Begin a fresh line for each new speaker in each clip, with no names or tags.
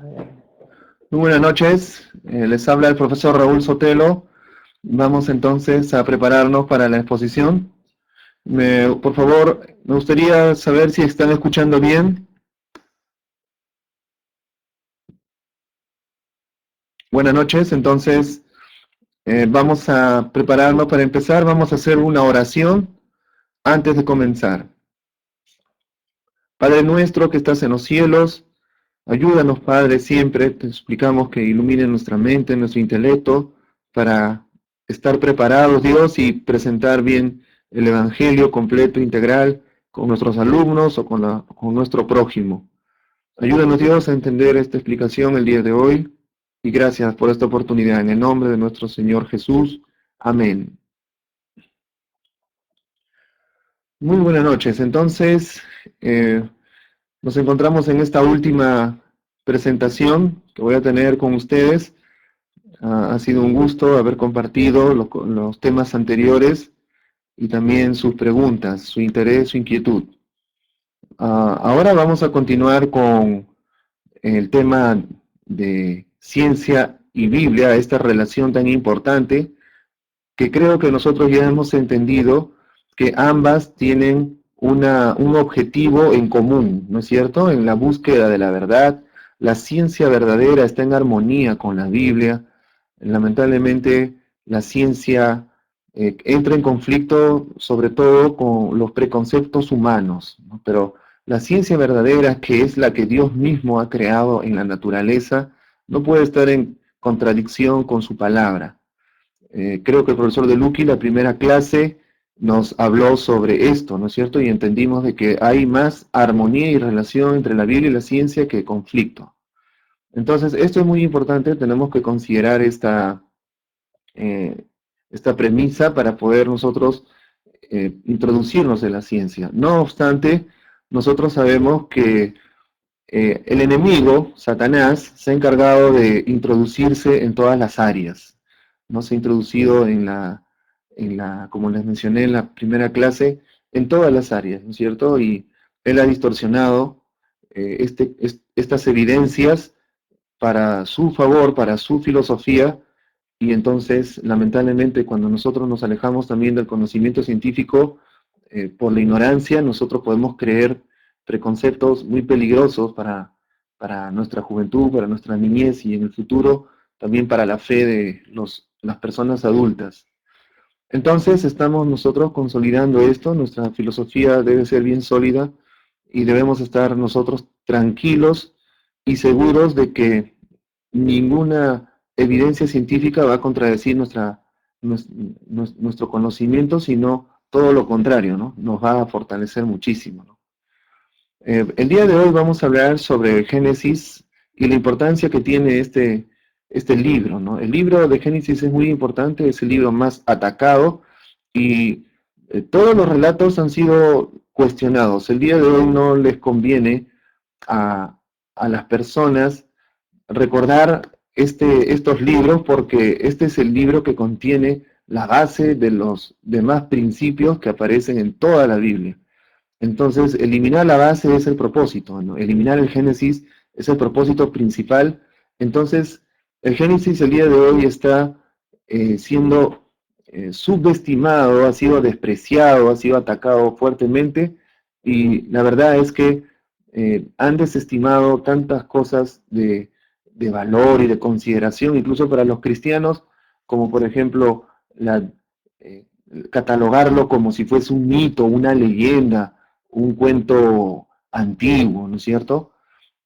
Muy buenas noches, les habla el profesor Raúl Sotelo. Vamos entonces a prepararnos para la exposición. Por favor, me gustaría saber si están escuchando bien. Buenas noches, entonces vamos a prepararnos para empezar. Vamos a hacer una oración antes de comenzar. Padre nuestro que estás en los cielos, ayúdanos, Padre, siempre te suplicamos que ilumine nuestra mente, nuestro intelecto, para estar preparados, Dios, y presentar bien el Evangelio completo, integral, con nuestros alumnos o con nuestro prójimo. Ayúdanos, Dios, a entender esta explicación el día de hoy, y gracias por esta oportunidad. En el nombre de nuestro Señor Jesús. Amén. Muy buenas noches. Entonces, nos encontramos en esta última presentación que voy a tener con ustedes. Ha sido un gusto haber compartido los temas anteriores y también sus preguntas, su interés, su inquietud. Ahora vamos a continuar con el tema de ciencia y Biblia, esta relación tan importante que creo que nosotros ya hemos entendido que ambas tienen un objetivo en común, ¿no es cierto? En la búsqueda de la verdad, la ciencia verdadera está en armonía con la Biblia. Lamentablemente, la ciencia entra en conflicto sobre todo con los preconceptos humanos, ¿no? Pero la ciencia verdadera, que es la que Dios mismo ha creado en la naturaleza, no puede estar en contradicción con su palabra. Creo que el profesor De Lucchi, la primera clase, nos habló sobre esto, ¿no es cierto? Y entendimos de que hay más armonía y relación entre la Biblia y la ciencia que conflicto. Entonces, esto es muy importante, tenemos que considerar esta premisa para poder nosotros introducirnos en la ciencia. No obstante, nosotros sabemos que el enemigo, Satanás, se ha encargado de introducirse en todas las áreas. ¿No? Se ha introducido como les mencioné en la primera clase, en todas las áreas, ¿no es cierto? Y él ha distorsionado estas evidencias para su favor, para su filosofía, y entonces, lamentablemente, cuando nosotros nos alejamos también del conocimiento científico, por la ignorancia, nosotros podemos creer preconceptos muy peligrosos para nuestra juventud, para nuestra niñez y en el futuro también para la fe de las personas adultas. Entonces estamos nosotros consolidando esto, nuestra filosofía debe ser bien sólida y debemos estar nosotros tranquilos y seguros de que ninguna evidencia científica va a contradecir nuestro conocimiento, sino todo lo contrario, ¿no? Nos va a fortalecer muchísimo, ¿no? El día de hoy vamos a hablar sobre Génesis y la importancia que tiene este libro, ¿no? El libro de Génesis es muy importante, es el libro más atacado y todos los relatos han sido cuestionados. El día de hoy no les conviene a las personas recordar estos libros porque este es el libro que contiene la base de los demás principios que aparecen en toda la Biblia. Entonces, eliminar la base es el propósito, ¿no? Eliminar el Génesis es el propósito principal. Entonces, el Génesis el día de hoy está siendo subestimado, ha sido despreciado, ha sido atacado fuertemente, y la verdad es que han desestimado tantas cosas de valor y de consideración, incluso para los cristianos, como por ejemplo eh, catalogarlo como si fuese un mito, una leyenda, un cuento antiguo, ¿no es cierto?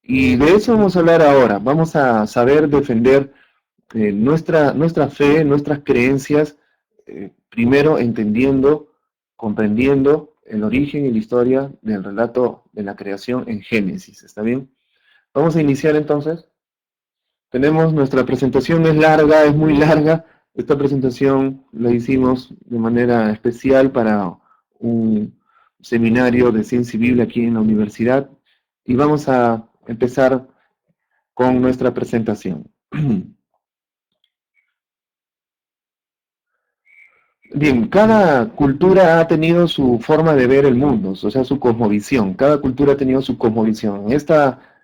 Y de eso vamos a hablar ahora. Vamos a saber defender nuestra fe, nuestras creencias, primero entendiendo, comprendiendo el origen y la historia del relato de la creación en Génesis. ¿Está bien? Vamos a iniciar entonces. Tenemos nuestra presentación, es larga, es muy larga. Esta presentación la hicimos de manera especial para un seminario de ciencia y Biblia aquí en la universidad. Y vamos a empezar con nuestra presentación. Bien, cada cultura ha tenido su forma de ver el mundo, o sea, su cosmovisión. Cada cultura ha tenido su cosmovisión.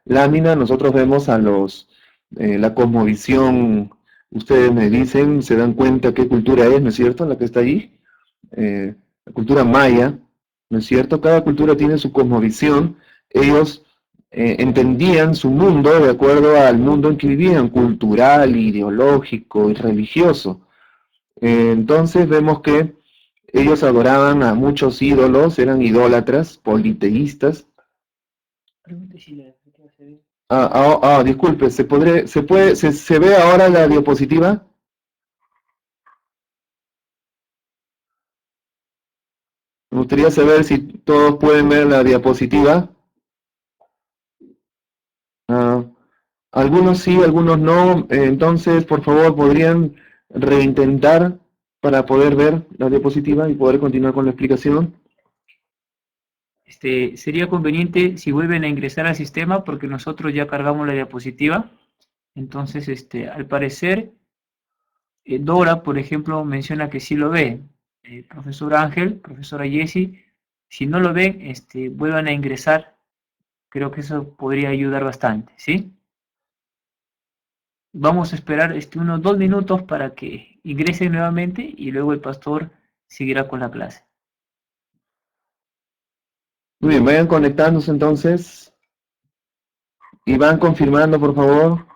lámina nosotros vemos a la cosmovisión, ustedes me dicen, se dan cuenta qué cultura es, ¿no es cierto?, la que está allí, la cultura maya, ¿no es cierto? Cada cultura tiene su cosmovisión, ellos entendían su mundo de acuerdo al mundo en que vivían, cultural, ideológico y religioso. Entonces vemos que ellos adoraban a muchos ídolos, eran idólatras, politeístas. Disculpe, ¿se ve ahora la diapositiva? Me gustaría saber si todos pueden ver la diapositiva. Ah, algunos sí, algunos no. Entonces, por favor, ¿podrían reintentar para poder ver la diapositiva y poder continuar con la explicación?
Sería conveniente si vuelven a ingresar al sistema porque nosotros ya cargamos la diapositiva. Entonces, al parecer, Dora, por ejemplo, menciona que sí lo ve. Profesor Ángel, profesora Jessie, si no lo ven, vuelvan a ingresar. Creo que eso podría ayudar bastante, ¿sí? Vamos a esperar unos 2 minutos para que ingresen nuevamente y luego el pastor seguirá con la clase.
Muy bien, vayan conectándose entonces y van confirmando, por favor.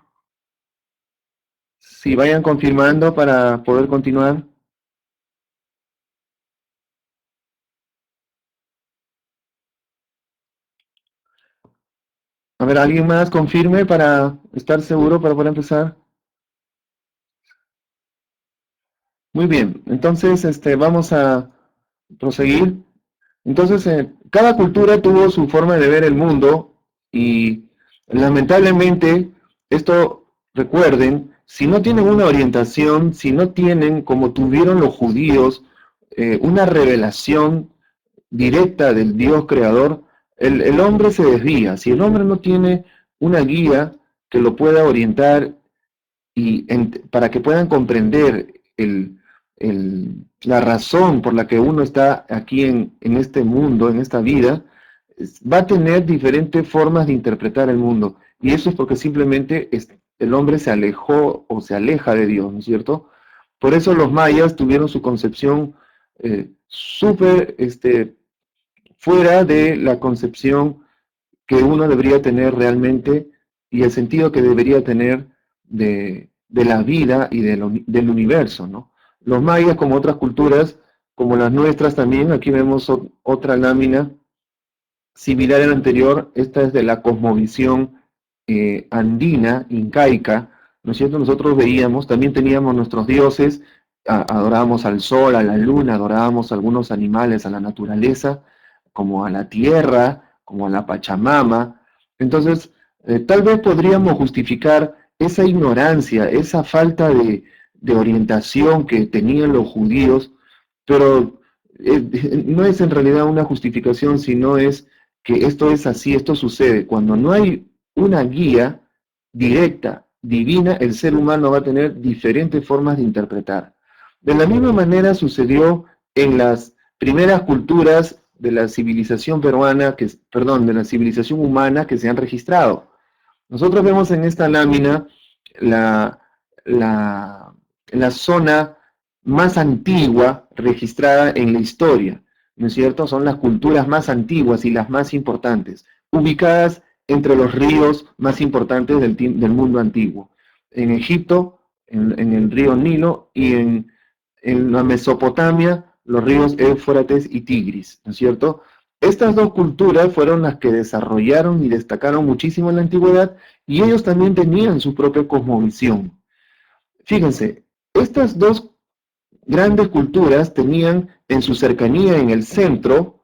Sí, vayan confirmando para poder continuar. A ver, ¿alguien más confirme para estar seguro para poder empezar? Muy bien, entonces vamos a proseguir. Entonces, cada cultura tuvo su forma de ver el mundo y lamentablemente, esto recuerden, si no tienen una orientación, si no tienen, como tuvieron los judíos, una revelación directa del Dios creador, el hombre se desvía. Si el hombre no tiene una guía que lo pueda orientar y para que puedan comprender la razón por la que uno está aquí en este mundo, en esta vida, va a tener diferentes formas de interpretar el mundo. Y eso es porque simplemente el hombre se alejó o se aleja de Dios, ¿no es cierto? Por eso los mayas tuvieron su concepción súper fuera de la concepción que uno debería tener realmente y el sentido que debería tener de la vida y del universo, ¿no? Los mayas, como otras culturas, como las nuestras también, aquí vemos otra lámina similar a la anterior, esta es de la cosmovisión andina, incaica, ¿no es cierto? Nosotros veíamos, también teníamos nuestros dioses, adorábamos al sol, a la luna, adorábamos a algunos animales, a la naturaleza, como a la tierra, como a la Pachamama. Entonces, tal vez podríamos justificar esa ignorancia, esa falta de orientación que tenían los judíos, pero no es en realidad una justificación, sino es que esto es así, esto sucede. Cuando no hay una guía directa, divina, el ser humano va a tener diferentes formas de interpretar. De la misma manera sucedió en las primeras culturas de la civilización peruana, perdón, de la civilización humana que se han registrado. Nosotros vemos en esta lámina la, la zona más antigua registrada en la historia, ¿no es cierto? Son las culturas más antiguas y las más importantes, ubicadas entre los ríos más importantes del mundo antiguo. En Egipto, en el río Nilo, y en la Mesopotamia, los ríos Éufrates y Tigris, ¿no es cierto? Estas dos culturas fueron las que desarrollaron y destacaron muchísimo en la antigüedad, y ellos también tenían su propia cosmovisión. Fíjense, estas dos grandes culturas tenían en su cercanía, en el centro,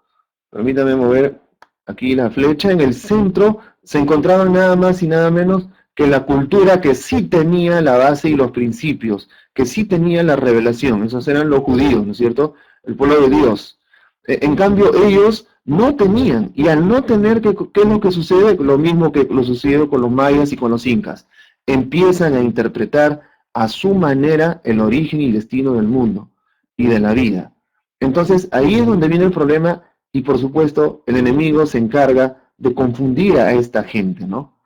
permítame mover aquí la flecha, en el centro se encontraban nada más y nada menos que la cultura que sí tenía la base y los principios, que sí tenía la revelación, esos eran los judíos, ¿no es cierto? El pueblo de Dios. En cambio, ellos no tenían, y al no tener, ¿qué es lo que sucede? Lo mismo que lo sucedió con los mayas y con los incas. Empiezan a interpretar a su manera el origen y destino del mundo y de la vida. Entonces, ahí es donde viene el problema y por supuesto el enemigo se encarga de confundir a esta gente, ¿no?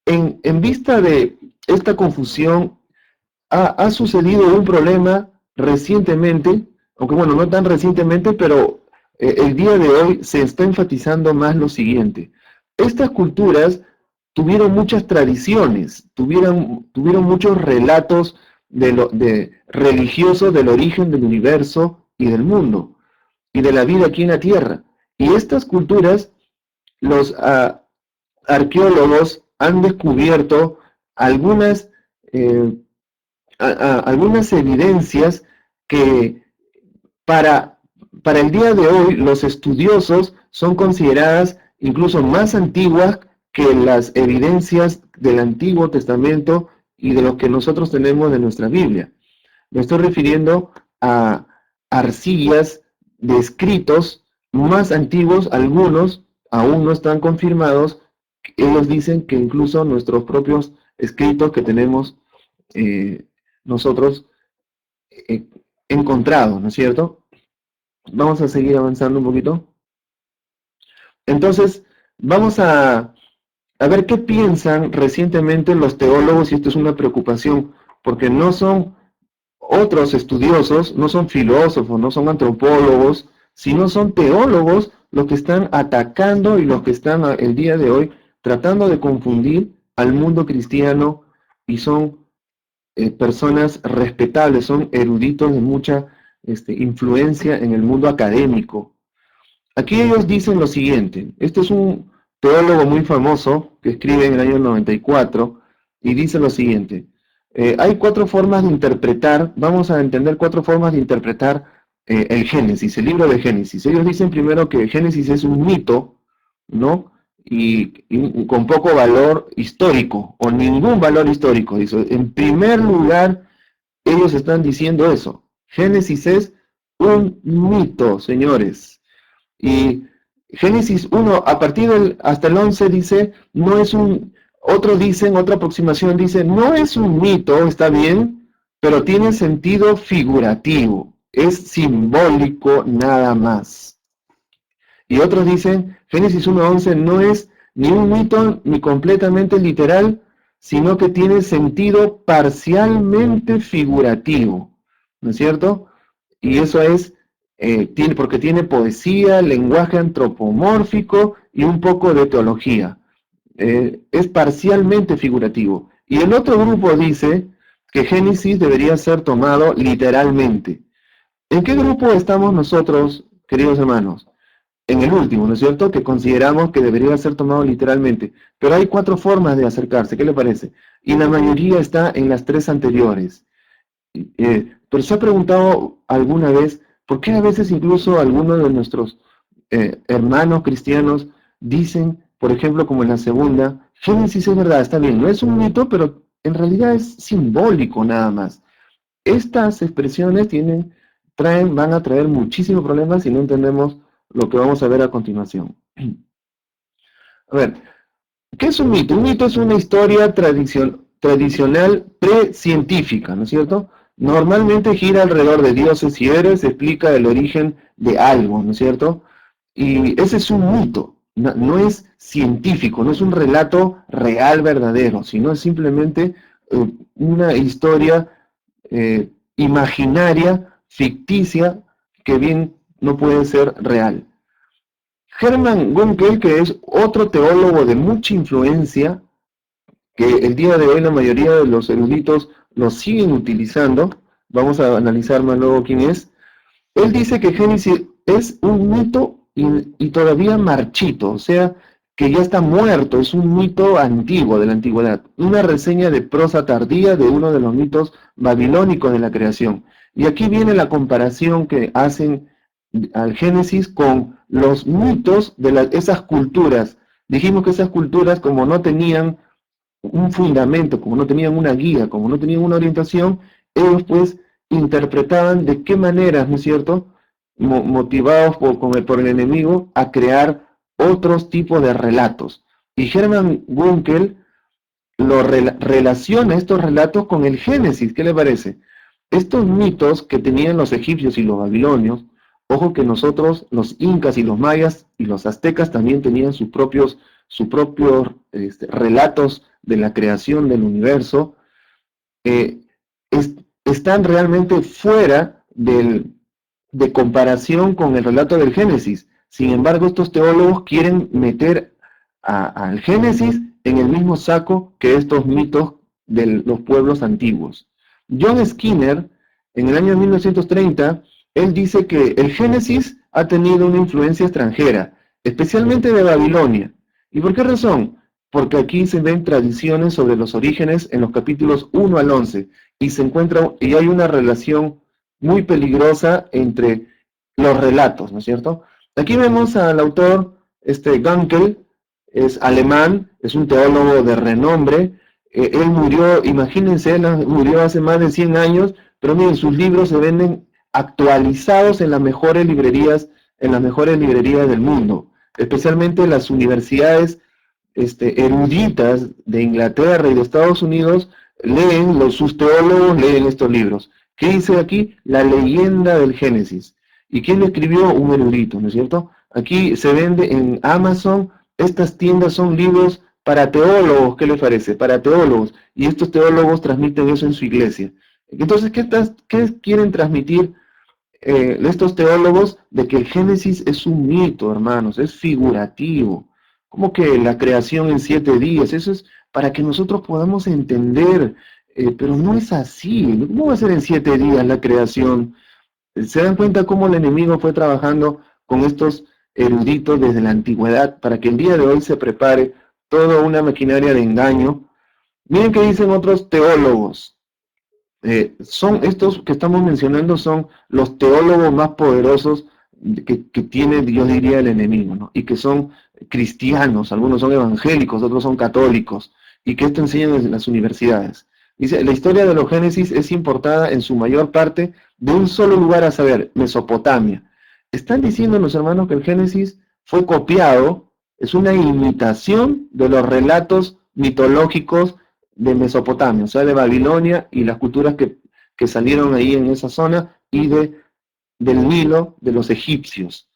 en vista de esta confusión, ha sucedido un problema recientemente, aunque bueno, no tan recientemente, pero el día de hoy se está enfatizando más lo siguiente. Estas culturas tuvieron muchas tradiciones, tuvieron muchos relatos religiosos del origen del universo y del mundo, y de la vida aquí en la Tierra. Y estas culturas, los arqueólogos han descubierto algunas, algunas evidencias que para el día de hoy los estudiosos son consideradas incluso más antiguas que las evidencias del Antiguo Testamento y de lo que nosotros tenemos de nuestra Biblia. Me estoy refiriendo a arcillas de escritos más antiguos, algunos aún no están confirmados. Ellos dicen que incluso nuestros propios escritos que tenemos nosotros encontrados, ¿no es cierto? Vamos a seguir avanzando un poquito. Entonces, vamos a ver qué piensan recientemente los teólogos, y esto es una preocupación, porque no son otros estudiosos, no son filósofos, no son antropólogos, sino son teólogos los que están atacando y los que están el día de hoy tratando de confundir al mundo cristiano, y son personas respetables, son eruditos de mucha influencia en el mundo académico. Aquí ellos dicen lo siguiente. Este es un teólogo muy famoso que escribe en el año 94 y dice lo siguiente. Hay 4 formas de interpretar, vamos a entender 4 formas de interpretar el Génesis, el libro de Génesis. Ellos dicen primero que Génesis es un mito, ¿no? Y con poco valor histórico, o ningún valor histórico. Dice, en primer lugar, ellos están diciendo eso. Génesis es un mito, señores. Y Génesis 1, a partir hasta el 11 dice, no es un, otros dicen, otra aproximación dice, no es un mito, está bien, pero tiene sentido figurativo, es simbólico nada más. Y otros dicen, Génesis 1:11 no es ni un mito ni completamente literal, sino que tiene sentido parcialmente figurativo, ¿no es cierto? Y eso es, porque tiene poesía, lenguaje antropomórfico y un poco de teología. Es parcialmente figurativo. Y el otro grupo dice que Génesis debería ser tomado literalmente. ¿En qué grupo estamos nosotros, queridos hermanos? En el último, ¿no es cierto? Que consideramos que debería ser tomado literalmente. Pero hay 4 formas de acercarse, ¿qué le parece? Y la mayoría está en las 3 anteriores. Pero se ha preguntado alguna vez, ¿por qué a veces incluso algunos de nuestros hermanos cristianos dicen, por ejemplo, como en la segunda, Génesis es verdad, está bien, no es un mito, pero en realidad es simbólico nada más? Estas expresiones van a traer muchísimos problemas si no entendemos lo que vamos a ver a continuación. A ver, ¿qué es un mito? Un mito es una historia tradicional precientífica, ¿no es cierto? Normalmente gira alrededor de dioses y héroes, explica el origen de algo, ¿no es cierto? Y ese es un mito, no es científico, no es un relato real, verdadero, sino es simplemente una historia imaginaria, ficticia, que bien no puede ser real. Hermann Gunkel, que es otro teólogo de mucha influencia, que el día de hoy la mayoría de los eruditos lo siguen utilizando, vamos a analizar más luego quién es, él dice que Génesis es un mito y todavía marchito, o sea, que ya está muerto, es un mito antiguo de la antigüedad, una reseña de prosa tardía de uno de los mitos babilónicos de la creación. Y aquí viene la comparación que hacen al Génesis con los mitos de esas culturas. Dijimos que esas culturas, como no tenían un fundamento, como no tenían una guía, como no tenían una orientación, ellos pues interpretaban de qué maneras, ¿no es cierto?, motivados por el enemigo, a crear otros tipos de relatos. Y Hermann Gunkel relaciona estos relatos con el Génesis. ¿Qué le parece? Estos mitos que tenían los egipcios y los babilonios, ojo que nosotros, los incas y los mayas y los aztecas también tenían sus propios sus propios relatos de la creación del universo, eh, están realmente fuera de comparación con el relato del Génesis. Sin embargo, estos teólogos quieren meter al Génesis en el mismo saco que estos mitos de los pueblos antiguos. John Skinner, en el año 1930, él dice que el Génesis ha tenido una influencia extranjera, especialmente de Babilonia. ¿Y por qué razón? Porque aquí se ven tradiciones sobre los orígenes en los capítulos 1 al 11 y se encuentra, y hay una relación muy peligrosa entre los relatos, ¿no es cierto? Aquí vemos al autor, Gunkel, es alemán, es un teólogo de renombre, él murió, imagínense, él murió hace más de 100 años, pero miren, sus libros se venden actualizados en las mejores librerías del mundo, especialmente las universidades eruditas de Inglaterra y de Estados Unidos sus teólogos leen estos libros. ¿Qué dice aquí? La leyenda del Génesis. ¿Y quién lo escribió? Un erudito, ¿no es cierto? Aquí se vende en Amazon, estas tiendas son libros para teólogos, ¿qué les parece? Para teólogos, y estos teólogos transmiten eso en su iglesia. Entonces, ¿qué quieren transmitir estos teólogos? De que el Génesis es un mito, hermanos, es figurativo. Como que la creación en 7 días, eso es para que nosotros podamos entender, pero no es así. ¿Cómo va a ser en 7 días la creación? ¿Se dan cuenta cómo el enemigo fue trabajando con estos eruditos desde la antigüedad para que el día de hoy se prepare toda una maquinaria de engaño? Miren qué dicen otros teólogos. Son estos que estamos mencionando, son los teólogos más poderosos que tiene, yo diría, el enemigo, ¿no? Y que son cristianos, algunos son evangélicos, otros son católicos, y que esto enseñan en las universidades. Dice, la historia de los Génesis es importada en su mayor parte de un solo lugar, a saber, Mesopotamia. Están diciendo los hermanos que el Génesis fue copiado, es una imitación de los relatos mitológicos de Mesopotamia, o sea, de Babilonia y las culturas que salieron ahí en esa zona y del Nilo, de los egipcios.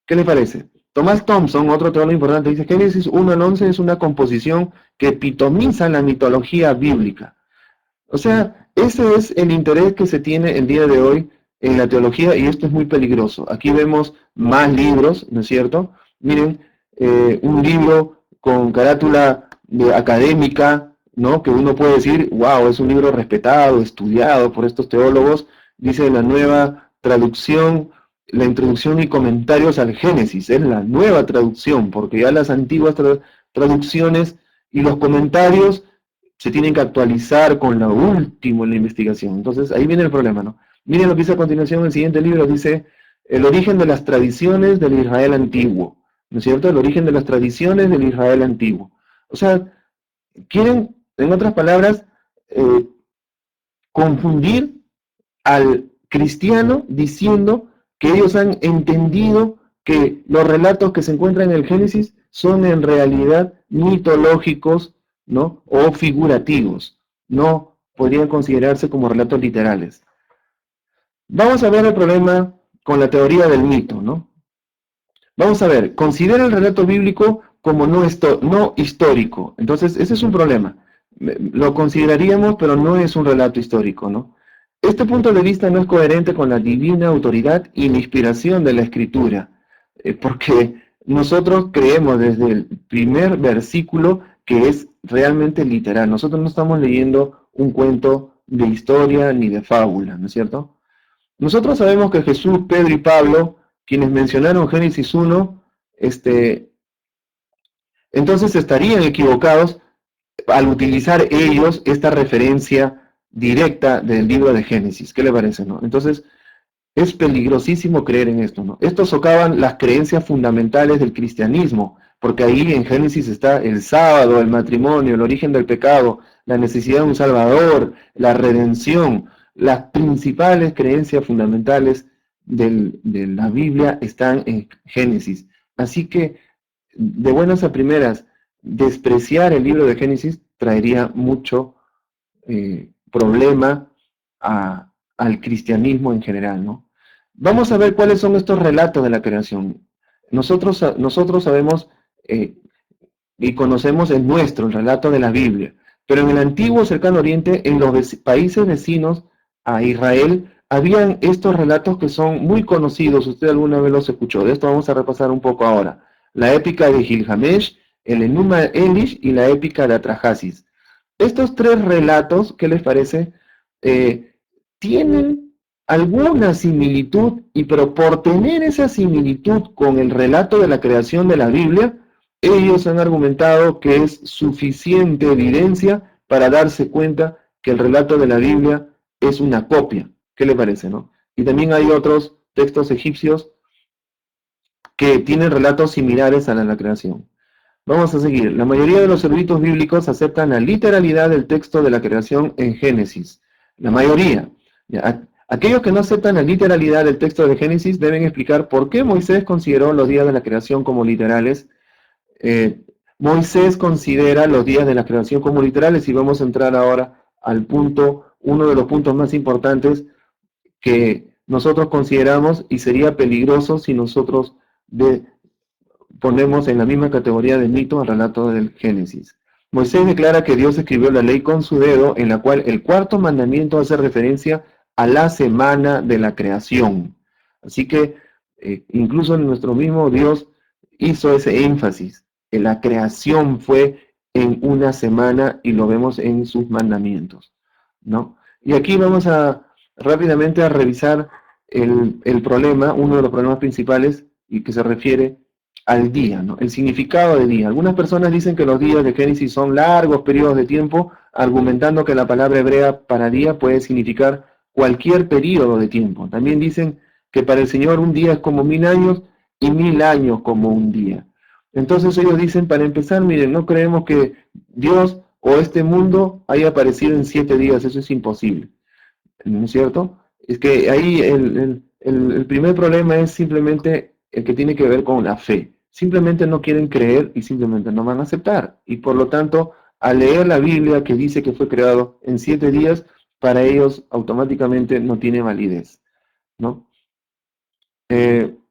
¿Qué le parece? Thomas Thompson, otro teólogo importante, dice que Génesis 1 al 11 es una composición que epitomiza la mitología bíblica. O sea, ese es el interés que se tiene el día de hoy en la teología, y esto es muy peligroso. Aquí vemos más libros, ¿no es cierto? Miren, un libro con carátula académica, ¿no? Que uno puede decir, wow, es un libro respetado, estudiado por estos teólogos. Dice la nueva traducción, la introducción y comentarios al Génesis. Es la nueva traducción, porque ya las antiguas traducciones y los comentarios se tienen que actualizar con lo último en la investigación. Entonces, ahí viene el problema, ¿no? Miren lo que dice a continuación en el siguiente libro, dice, el origen de las tradiciones del Israel antiguo, ¿no es cierto? El origen de las tradiciones del Israel antiguo. O sea, quieren, en otras palabras, confundir al cristiano diciendo que ellos han entendido que los relatos que se encuentran en el Génesis son en realidad mitológicos, ¿no? O figurativos, no podrían considerarse como relatos literales. Vamos a ver el problema con la teoría del mito, ¿no? Vamos a ver, considera el relato bíblico como no histórico. Entonces, ese es un problema. Lo consideraríamos, pero no es un relato histórico, ¿no? Este punto de vista no es coherente con la divina autoridad y la inspiración de la Escritura, porque nosotros creemos desde el primer versículo que es realmente literal. Nosotros no estamos leyendo un cuento de historia ni de fábula, ¿no es cierto? Nosotros sabemos que Jesús, Pedro y Pablo, quienes mencionaron Génesis 1, entonces estarían equivocados al utilizar ellos esta referencia directa del libro de Génesis. ¿Qué le parece, no? Entonces, es peligrosísimo creer en esto, ¿no? Estos socavan las creencias fundamentales del cristianismo, porque ahí en Génesis está el sábado, el matrimonio, el origen del pecado, la necesidad de un salvador, la redención. Las principales creencias fundamentales de la Biblia están en Génesis. Así que, de buenas a primeras, despreciar el libro de Génesis traería mucho problema al cristianismo en general, ¿no? Vamos a ver cuáles son estos relatos de la creación. Nosotros sabemos y conocemos el nuestro, el relato de la Biblia. Pero en el antiguo cercano oriente, en los países vecinos a Israel, habían estos relatos que son muy conocidos. Usted alguna vez los escuchó. De esto vamos a repasar un poco ahora. La épica de Gilgamesh, el Enuma Elish y la épica de Atrahasis. Estos tres relatos, ¿qué les parece? Tienen alguna similitud, pero por tener esa similitud con el relato de la creación de la Biblia, ellos han argumentado que es suficiente evidencia para darse cuenta que el relato de la Biblia es una copia. ¿Qué le parece, no? Y también hay otros textos egipcios que tienen relatos similares a la creación. Vamos a seguir. La mayoría de los eruditos bíblicos aceptan la literalidad del texto de la creación en Génesis. La mayoría. Aquellos que no aceptan la literalidad del texto de Génesis deben explicar por qué Moisés consideró los días de la creación como literales. Moisés considera los días de la creación como literales y vamos a entrar ahora al punto, uno de los puntos más importantes que nosotros consideramos y sería peligroso si nosotros ponemos en la misma categoría de mito al relato del Génesis. Moisés declara que Dios escribió la ley con su dedo, en la cual el cuarto mandamiento hace referencia a la semana de la creación. Así que incluso nuestro mismo Dios hizo ese énfasis. Que la creación fue en una semana y lo vemos en sus mandamientos, ¿no? Y aquí vamos rápidamente a revisar el problema, uno de los problemas principales y que se refiere al día, ¿no? El significado de día. Algunas personas dicen que los días de Génesis son largos periodos de tiempo, argumentando que la palabra hebrea para día puede significar cualquier periodo de tiempo. También dicen que para el Señor un día es como 1000 años y 1000 años como un día. Entonces ellos dicen, para empezar, miren, no creemos que Dios o este mundo haya aparecido en 7 días, eso es imposible, ¿no es cierto? Es que ahí el primer problema es simplemente el que tiene que ver con la fe. Simplemente no quieren creer y simplemente no van a aceptar. Y por lo tanto, al leer la Biblia que dice que fue creado en 7 días, para ellos automáticamente no tiene validez, ¿no?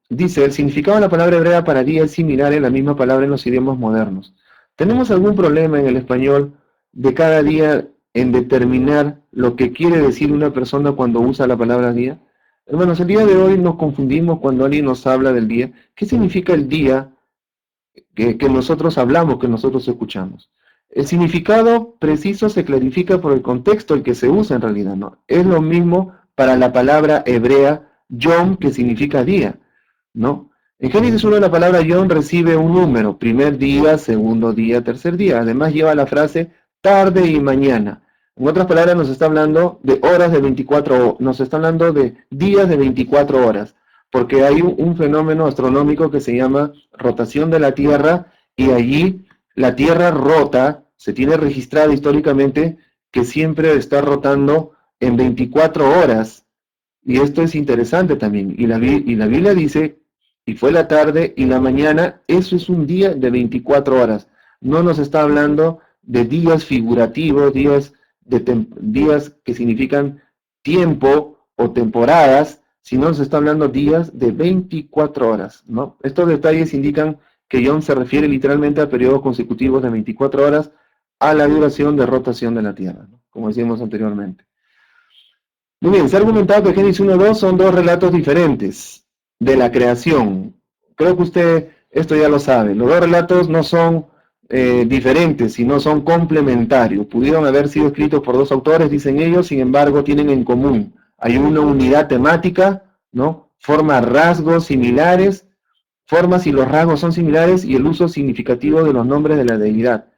Dice, el significado de la palabra hebrea para día es similar en la misma palabra en los idiomas modernos. ¿Tenemos algún problema en el español de cada día en determinar lo que quiere decir una persona cuando usa la palabra día? Hermanos, el día de hoy nos confundimos cuando alguien nos habla del día. ¿Qué significa el día que nosotros hablamos, que nosotros escuchamos? El significado preciso se clarifica por el contexto en que se usa en realidad, ¿no? Es lo mismo para la palabra hebrea Yom, que significa día, ¿no? En Génesis 1 la palabra Yom recibe un número, primer día, segundo día, tercer día. Además lleva la frase tarde y mañana. En otras palabras nos está hablando de horas de 24 horas, nos está hablando de días de 24 horas, porque hay un fenómeno astronómico que se llama rotación de la Tierra, y allí la Tierra rota, se tiene registrado históricamente que siempre está rotando en 24 horas. Y esto es interesante también. Y la Biblia dice, y fue la tarde y la mañana, eso es un día de 24 horas. No nos está hablando de días figurativos, días que significan tiempo o temporadas, sino nos está hablando días de 24 horas, ¿no? Estos detalles indican que Yom se refiere literalmente a periodos consecutivos de 24 horas a la duración de rotación de la Tierra, ¿no? Como decíamos anteriormente. Muy bien, se ha argumentado que Génesis 1 y 2 son dos relatos diferentes de la creación. Creo que usted esto ya lo sabe. Los dos relatos no son diferentes, sino son complementarios. Pudieron haber sido escritos por dos autores, dicen ellos, sin embargo tienen en común. Hay una unidad temática, ¿no? Forma rasgos similares, formas y los rasgos son similares y el uso significativo de los nombres de la deidad.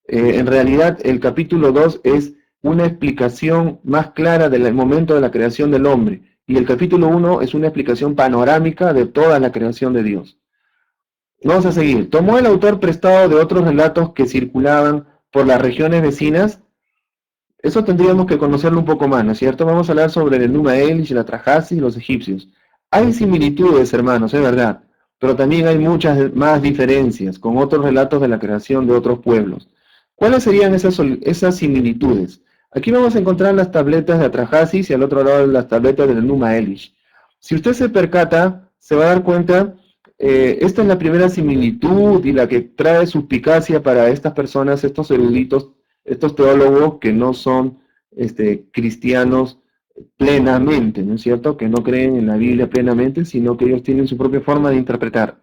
En realidad el capítulo 2 es una explicación más clara del momento de la creación del hombre, y el capítulo 1 es una explicación panorámica de toda la creación de Dios. Vamos a seguir. Tomó el autor prestado de otros relatos que circulaban por las regiones vecinas. Eso tendríamos que conocerlo un poco más, ¿no es cierto? Vamos a hablar sobre el Enuma Elish, la Atrahasis y los egipcios. Hay similitudes, hermanos, es verdad, pero también hay muchas más diferencias con otros relatos de la creación de otros pueblos. ¿Cuáles serían esas similitudes? Aquí vamos a encontrar las tabletas de Atrahasis y al otro lado las tabletas del Enuma Elish. Si usted se percata, se va a dar cuenta esta es la primera similitud y la que trae suspicacia para estas personas, estos eruditos, estos teólogos que no son cristianos plenamente, ¿no es cierto? Que no creen en la Biblia plenamente, sino que ellos tienen su propia forma de interpretar.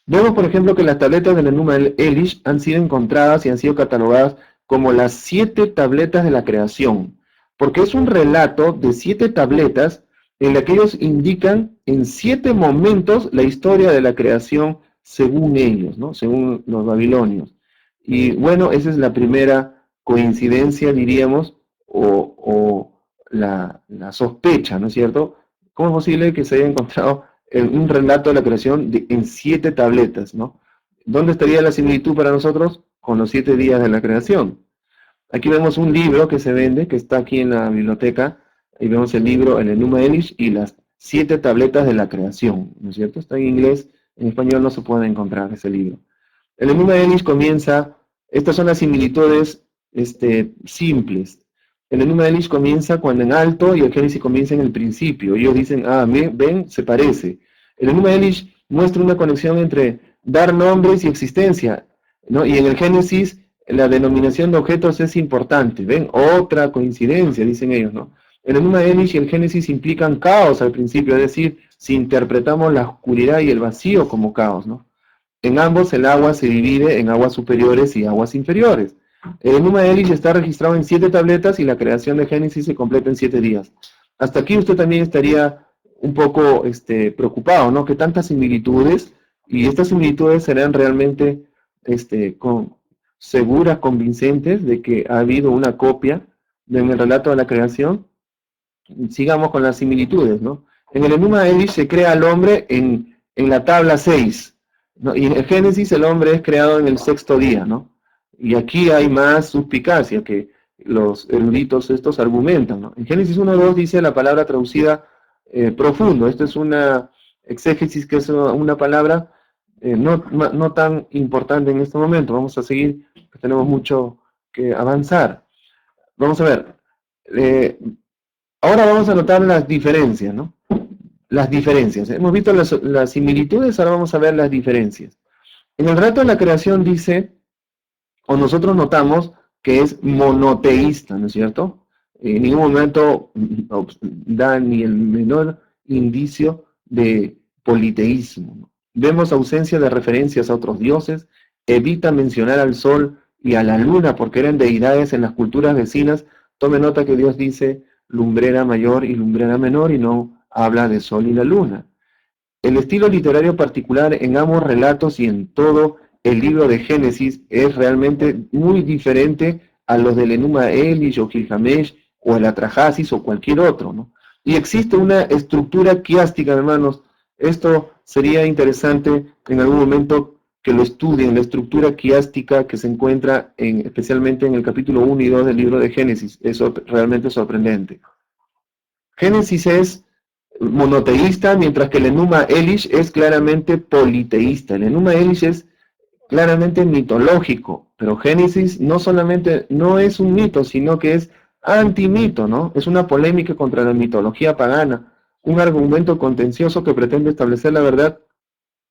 Vemos, por ejemplo, que las tabletas del Enuma Elish han sido encontradas y han sido catalogadas como las 7 tabletas de la creación, porque es un relato de 7 tabletas en la que ellos indican en 7 momentos la historia de la creación según ellos, ¿no? Según los babilonios. Y bueno, esa es la primera coincidencia, diríamos, o la sospecha, ¿no es cierto? ¿Cómo es posible que se haya encontrado un relato de la creación en 7 tabletas, ¿no? ¿Dónde estaría la similitud para nosotros? Con los 7 días de la creación. Aquí vemos un libro que se vende, que está aquí en la biblioteca, y vemos el libro, el Enuma Elish, y las 7 tabletas de la creación, ¿no es cierto? Está en inglés, en español no se puede encontrar ese libro. El Enuma Elish comienza, estas son las similitudes simples. El Enuma Elish comienza cuando en alto y el Génesis comienza en el principio. Ellos dicen, ven, se parece. El Enuma Elish muestra una conexión entre dar nombres y existencia, ¿no? Y en el Génesis la denominación de objetos es importante. ¿Ven? Otra coincidencia, dicen ellos, ¿no? El Enuma Elish y el Génesis implican caos al principio, es decir, si interpretamos la oscuridad y el vacío como caos, ¿no? En ambos el agua se divide en aguas superiores y aguas inferiores. El Enuma Elish está registrado en 7 tabletas y la creación de Génesis se completa en 7 días. Hasta aquí usted también estaría un poco preocupado, ¿no? Que tantas similitudes, y estas similitudes serán realmente seguras, convincentes de que ha habido una copia en el relato de la creación. Sigamos con las similitudes, ¿no? En el Enuma Elish se crea al hombre en la tabla 6, ¿no? Y en el Génesis el hombre es creado en el 6º día, ¿no? Y aquí hay más suspicacia que los eruditos estos argumentan, ¿no? En Génesis 1:2 dice la palabra traducida profundo. Esto es una exégesis que es una palabra no tan importante en este momento. Vamos a seguir, tenemos mucho que avanzar. Vamos a ver. Ahora vamos a notar las diferencias, ¿no? Las diferencias. Hemos visto las similitudes, ahora vamos a ver las diferencias. En el relato de la creación dice, o nosotros notamos, que es monoteísta, ¿no es cierto? En ningún momento da ni el menor indicio de politeísmo, ¿no? Vemos ausencia de referencias a otros dioses, evita mencionar al sol y a la luna porque eran deidades en las culturas vecinas. Tome nota que Dios dice lumbrera mayor y lumbrera menor y no habla de sol y la luna. El estilo literario particular en ambos relatos y en todo el libro de Génesis es realmente muy diferente a los del Enuma Elish o Gilgamesh o el Atrahasis o cualquier otro, ¿no? Y existe una estructura quiástica, hermanos. Esto sería interesante en algún momento que lo estudien, la estructura quiástica que se encuentra especialmente en el capítulo 1 y 2 del libro de Génesis. Eso es realmente sorprendente. Génesis es monoteísta, mientras que el Enuma Elish es claramente politeísta. El Enuma Elish es claramente mitológico, pero Génesis no solamente no es un mito, sino que es antimito, ¿no? Es una polémica contra la mitología pagana, un argumento contencioso que pretende establecer la verdad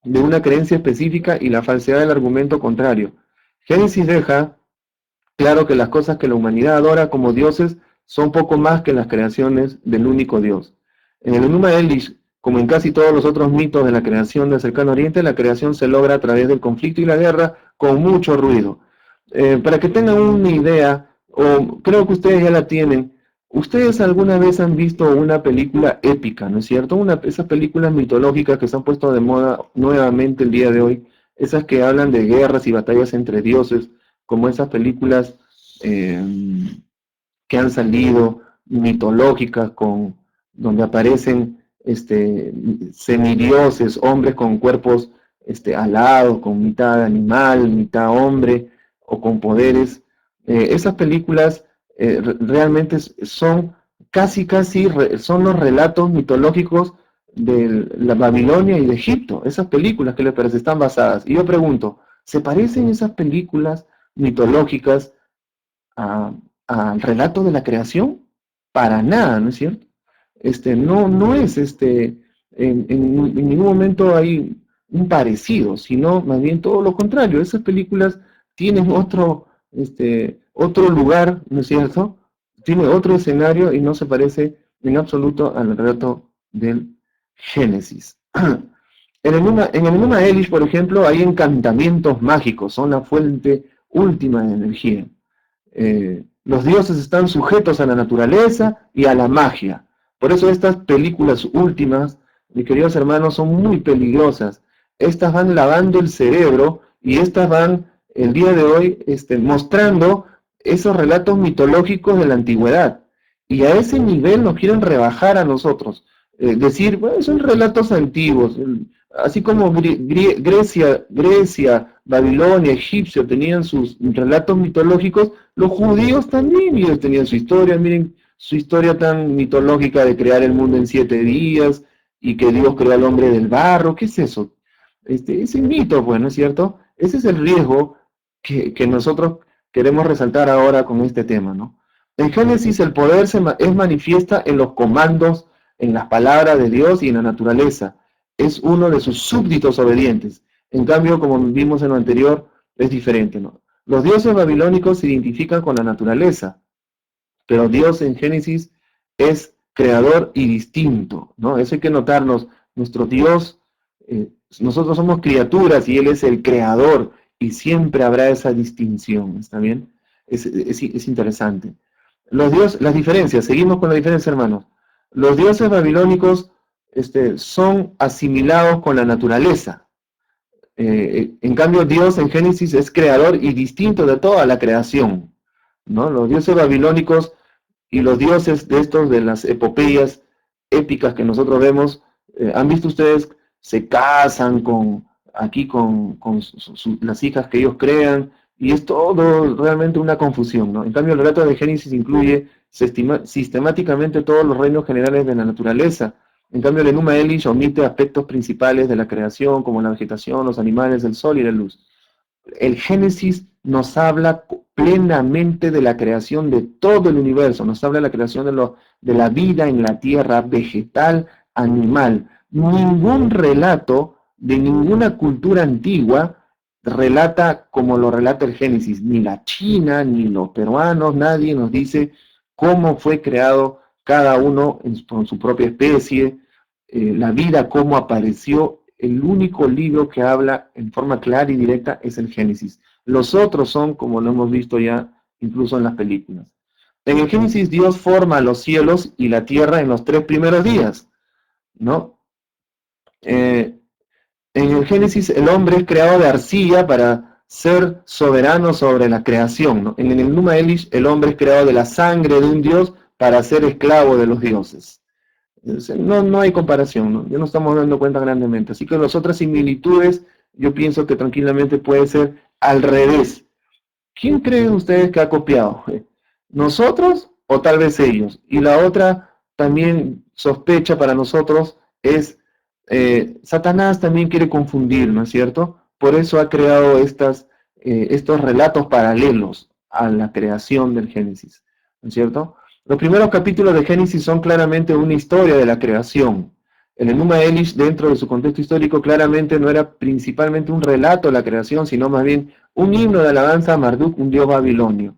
de una creencia específica y la falsedad del argumento contrario. Génesis deja claro que las cosas que la humanidad adora como dioses son poco más que las creaciones del único Dios. En el Enuma Elish, como en casi todos los otros mitos de la creación del Cercano Oriente, la creación se logra a través del conflicto y la guerra con mucho ruido. Para que tengan una idea, o creo que ustedes ya la tienen, ustedes alguna vez han visto una película épica, ¿no es cierto? Esas películas mitológicas que se han puesto de moda nuevamente el día de hoy, esas que hablan de guerras y batallas entre dioses, como esas películas que han salido mitológicas donde aparecen semidioses, hombres con cuerpos alados, con mitad animal, mitad hombre, o con poderes. Esas películas realmente son son los relatos mitológicos de la Babilonia y de Egipto. Esas películas que les parece están basadas. Y yo pregunto, ¿se parecen esas películas mitológicas al relato de la creación? Para nada, ¿no es cierto? No es en ningún momento hay un parecido, sino más bien todo lo contrario. Esas películas tienen otro lugar, ¿no es cierto? Tiene otro escenario y no se parece en absoluto al relato del Génesis. En el Enuma Elish, por ejemplo, hay encantamientos mágicos, son la fuente última de energía. Los dioses están sujetos a la naturaleza y a la magia. Por eso estas películas últimas, mis queridos hermanos, son muy peligrosas. Estas van lavando el cerebro y estas van, el día de hoy, mostrando esos relatos mitológicos de la antigüedad. Y a ese nivel nos quieren rebajar a nosotros. Decir, bueno, son relatos antiguos. Así como Grecia, Babilonia, Egipcio tenían sus relatos mitológicos, los judíos también, ellos tenían su historia. Miren su historia tan mitológica de crear el mundo en 7 días y que Dios creó al hombre del barro. ¿Qué es eso? Ese mito, pues, ¿no es cierto? Ese es el riesgo que nosotros queremos resaltar ahora con este tema, ¿no? En Génesis el poder es manifiesta en los comandos, en las palabras de Dios y en la naturaleza. Es uno de sus súbditos obedientes. En cambio, como vimos en lo anterior, es diferente, ¿no? Los dioses babilónicos se identifican con la naturaleza, pero Dios en Génesis es creador y distinto, ¿no? Eso hay que notarnos. Nuestro Dios, nosotros somos criaturas y Él es el creador, y siempre habrá esa distinción, ¿está bien? Es interesante. Las diferencias, seguimos con la diferencia, hermanos. Los dioses babilónicos son asimilados con la naturaleza. En cambio, Dios en Génesis es creador y distinto de toda la creación, ¿no? Los dioses babilónicos y los dioses de estos, de las epopeyas épicas que nosotros vemos, han visto ustedes, se casan con las hijas que ellos crean, y es todo realmente una confusión, ¿no? En cambio, el relato de Génesis incluye sistemáticamente todos los reinos generales de la naturaleza. En cambio, el Enuma Elish omite aspectos principales de la creación, como la vegetación, los animales, el sol y la luz. El Génesis nos habla plenamente de la creación de todo el universo, nos habla de la creación de la vida en la tierra, vegetal, animal. Ningún relato de ninguna cultura antigua relata como lo relata el Génesis, ni la China, ni los peruanos, nadie nos dice cómo fue creado cada uno con su propia especie, la vida, cómo apareció. El único libro que habla en forma clara y directa es el Génesis. Los otros son, como lo hemos visto ya, incluso en las películas. En el Génesis Dios forma los cielos y la tierra en los 3 primeros días, ¿no? En el Génesis el hombre es creado de arcilla para ser soberano sobre la creación, ¿no? En el Enuma Elish el hombre es creado de la sangre de un dios para ser esclavo de los dioses. No hay comparación, ¿no? Ya nos estamos dando cuenta grandemente. Así que las otras similitudes, yo pienso que tranquilamente puede ser al revés. ¿Quién creen ustedes que ha copiado? ¿Nosotros o tal vez ellos? Y la otra también sospecha para nosotros es, Satanás también quiere confundir, ¿no es cierto? Por eso ha creado estos relatos paralelos a la creación del Génesis, ¿no es cierto? Los primeros capítulos de Génesis son claramente una historia de la creación. El Enuma Elish, dentro de su contexto histórico, claramente no era principalmente un relato de la creación, sino más bien un himno de alabanza a Marduk, un dios babilonio.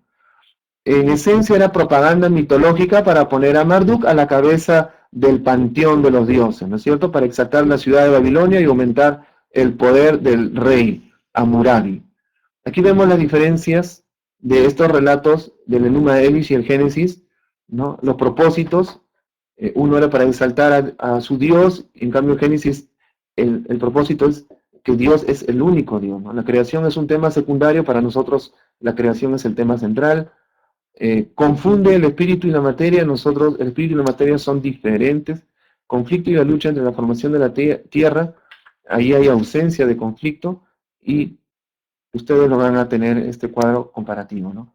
En esencia era propaganda mitológica para poner a Marduk a la cabeza del panteón de los dioses, ¿no es cierto? Para exaltar la ciudad de Babilonia y aumentar el poder del rey Hammurabi. Aquí vemos las diferencias de estos relatos del Enuma Elish y el Génesis, ¿no? Los propósitos, uno era para exaltar a su Dios, en cambio el Génesis, el propósito es que Dios es el único Dios, ¿no? La creación es un tema secundario, para nosotros la creación es el tema central. Confunde el espíritu y la materia, nosotros el espíritu y la materia son diferentes. Conflicto y la lucha entre la formación de la tierra, ahí hay ausencia de conflicto, y ustedes lo van a tener este cuadro comparativo, ¿no?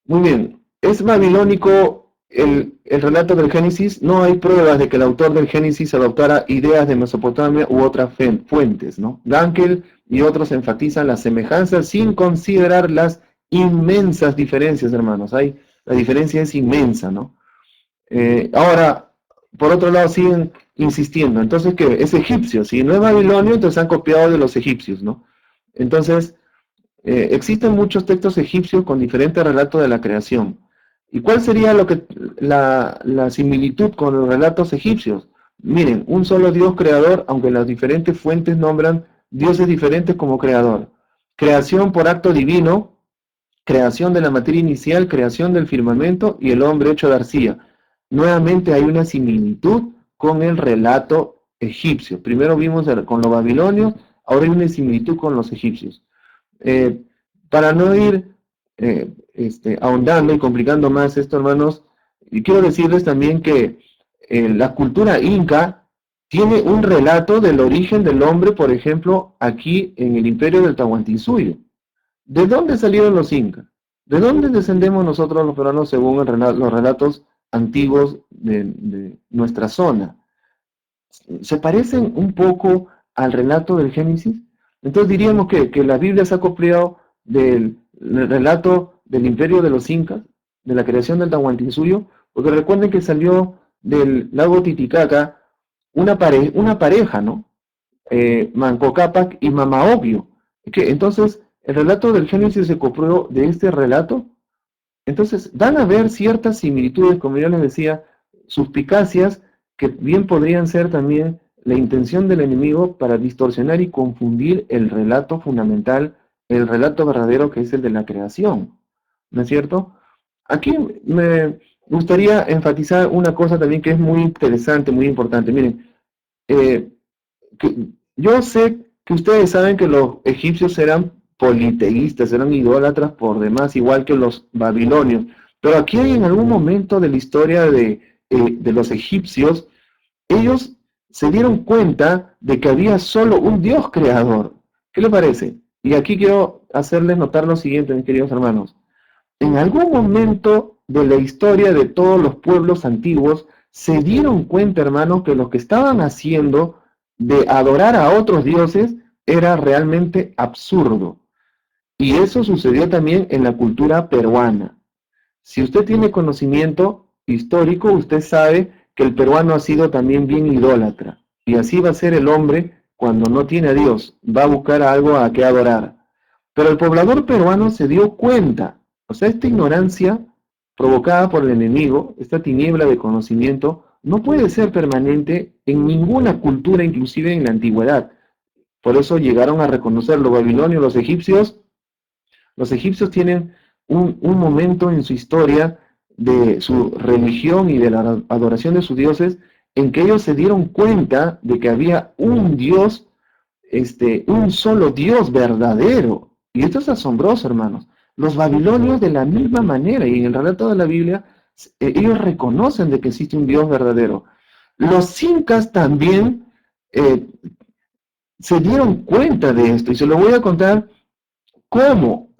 Muy bien, ¿es babilónico el relato del Génesis? No hay pruebas de que el autor del Génesis adoptara ideas de Mesopotamia u otras fuentes, ¿no? Gankel y otros enfatizan las semejanzas sin considerar las inmensas diferencias, hermanos. La diferencia es inmensa, ¿no? Ahora, por otro lado siguen insistiendo. Entonces, ¿qué? Es egipcio. Si no es babilonio, entonces han copiado de los egipcios, ¿no? Entonces, existen muchos textos egipcios con diferentes relatos de la creación. ¿Y cuál sería la similitud con los relatos egipcios? Miren, un solo Dios creador, aunque las diferentes fuentes nombran dioses diferentes como creador. Creación por acto divino, creación de la materia inicial, creación del firmamento y el hombre hecho de arcilla. Nuevamente hay una similitud con el relato egipcio. Primero vimos con los babilonios, ahora hay una similitud con los egipcios. Para no ir ahondando y complicando más esto, hermanos, y quiero decirles también que la cultura inca tiene un relato del origen del hombre, por ejemplo, aquí en el imperio del Tahuantinsuyo. ¿De dónde salieron los incas? ¿De dónde descendemos nosotros los peruanos según los relatos antiguos de nuestra zona? ¿Se parecen un poco al relato del Génesis? Entonces diríamos que la Biblia se ha copiado del relato del imperio de los incas, de la creación del Tahuantinsuyo, porque recuerden que salió del lago Titicaca una pareja, ¿no? Manco Cápac y Mama Ocllo. Entonces, el relato del Génesis se copió de este relato. Entonces, van a haber ciertas similitudes, como yo les decía, suspicacias, que bien podrían ser también la intención del enemigo para distorsionar y confundir el relato fundamental, el relato verdadero que es el de la creación, ¿no es cierto? Aquí me gustaría enfatizar una cosa también que es muy interesante, muy importante. Miren, yo sé que ustedes saben que los egipcios eran politeístas, eran idólatras por demás, igual que los babilonios, pero aquí hay en algún momento de la historia de los egipcios, ellos se dieron cuenta de que había solo un Dios creador. ¿Qué les parece? Y aquí quiero hacerles notar lo siguiente, mis queridos hermanos. En algún momento de la historia de todos los pueblos antiguos, se dieron cuenta, hermanos, que lo que estaban haciendo de adorar a otros dioses era realmente absurdo. Y eso sucedió también en la cultura peruana. Si usted tiene conocimiento histórico, usted sabe que el peruano ha sido también bien idólatra. Y así va a ser el hombre cuando no tiene a Dios. Va a buscar algo a que adorar. Pero el poblador peruano se dio cuenta. O sea, esta ignorancia provocada por el enemigo, esta tiniebla de conocimiento, no puede ser permanente en ninguna cultura, inclusive en la antigüedad. Por eso llegaron a reconocer los babilonios, los egipcios. Los egipcios tienen un momento en su historia de su religión y de la adoración de sus dioses en que ellos se dieron cuenta de que había un Dios, un solo Dios verdadero. Y esto es asombroso, hermanos. Los babilonios de la misma manera, y en el relato de la Biblia, ellos reconocen de que existe un Dios verdadero. Los incas también se dieron cuenta de esto, y se lo voy a contar cómo.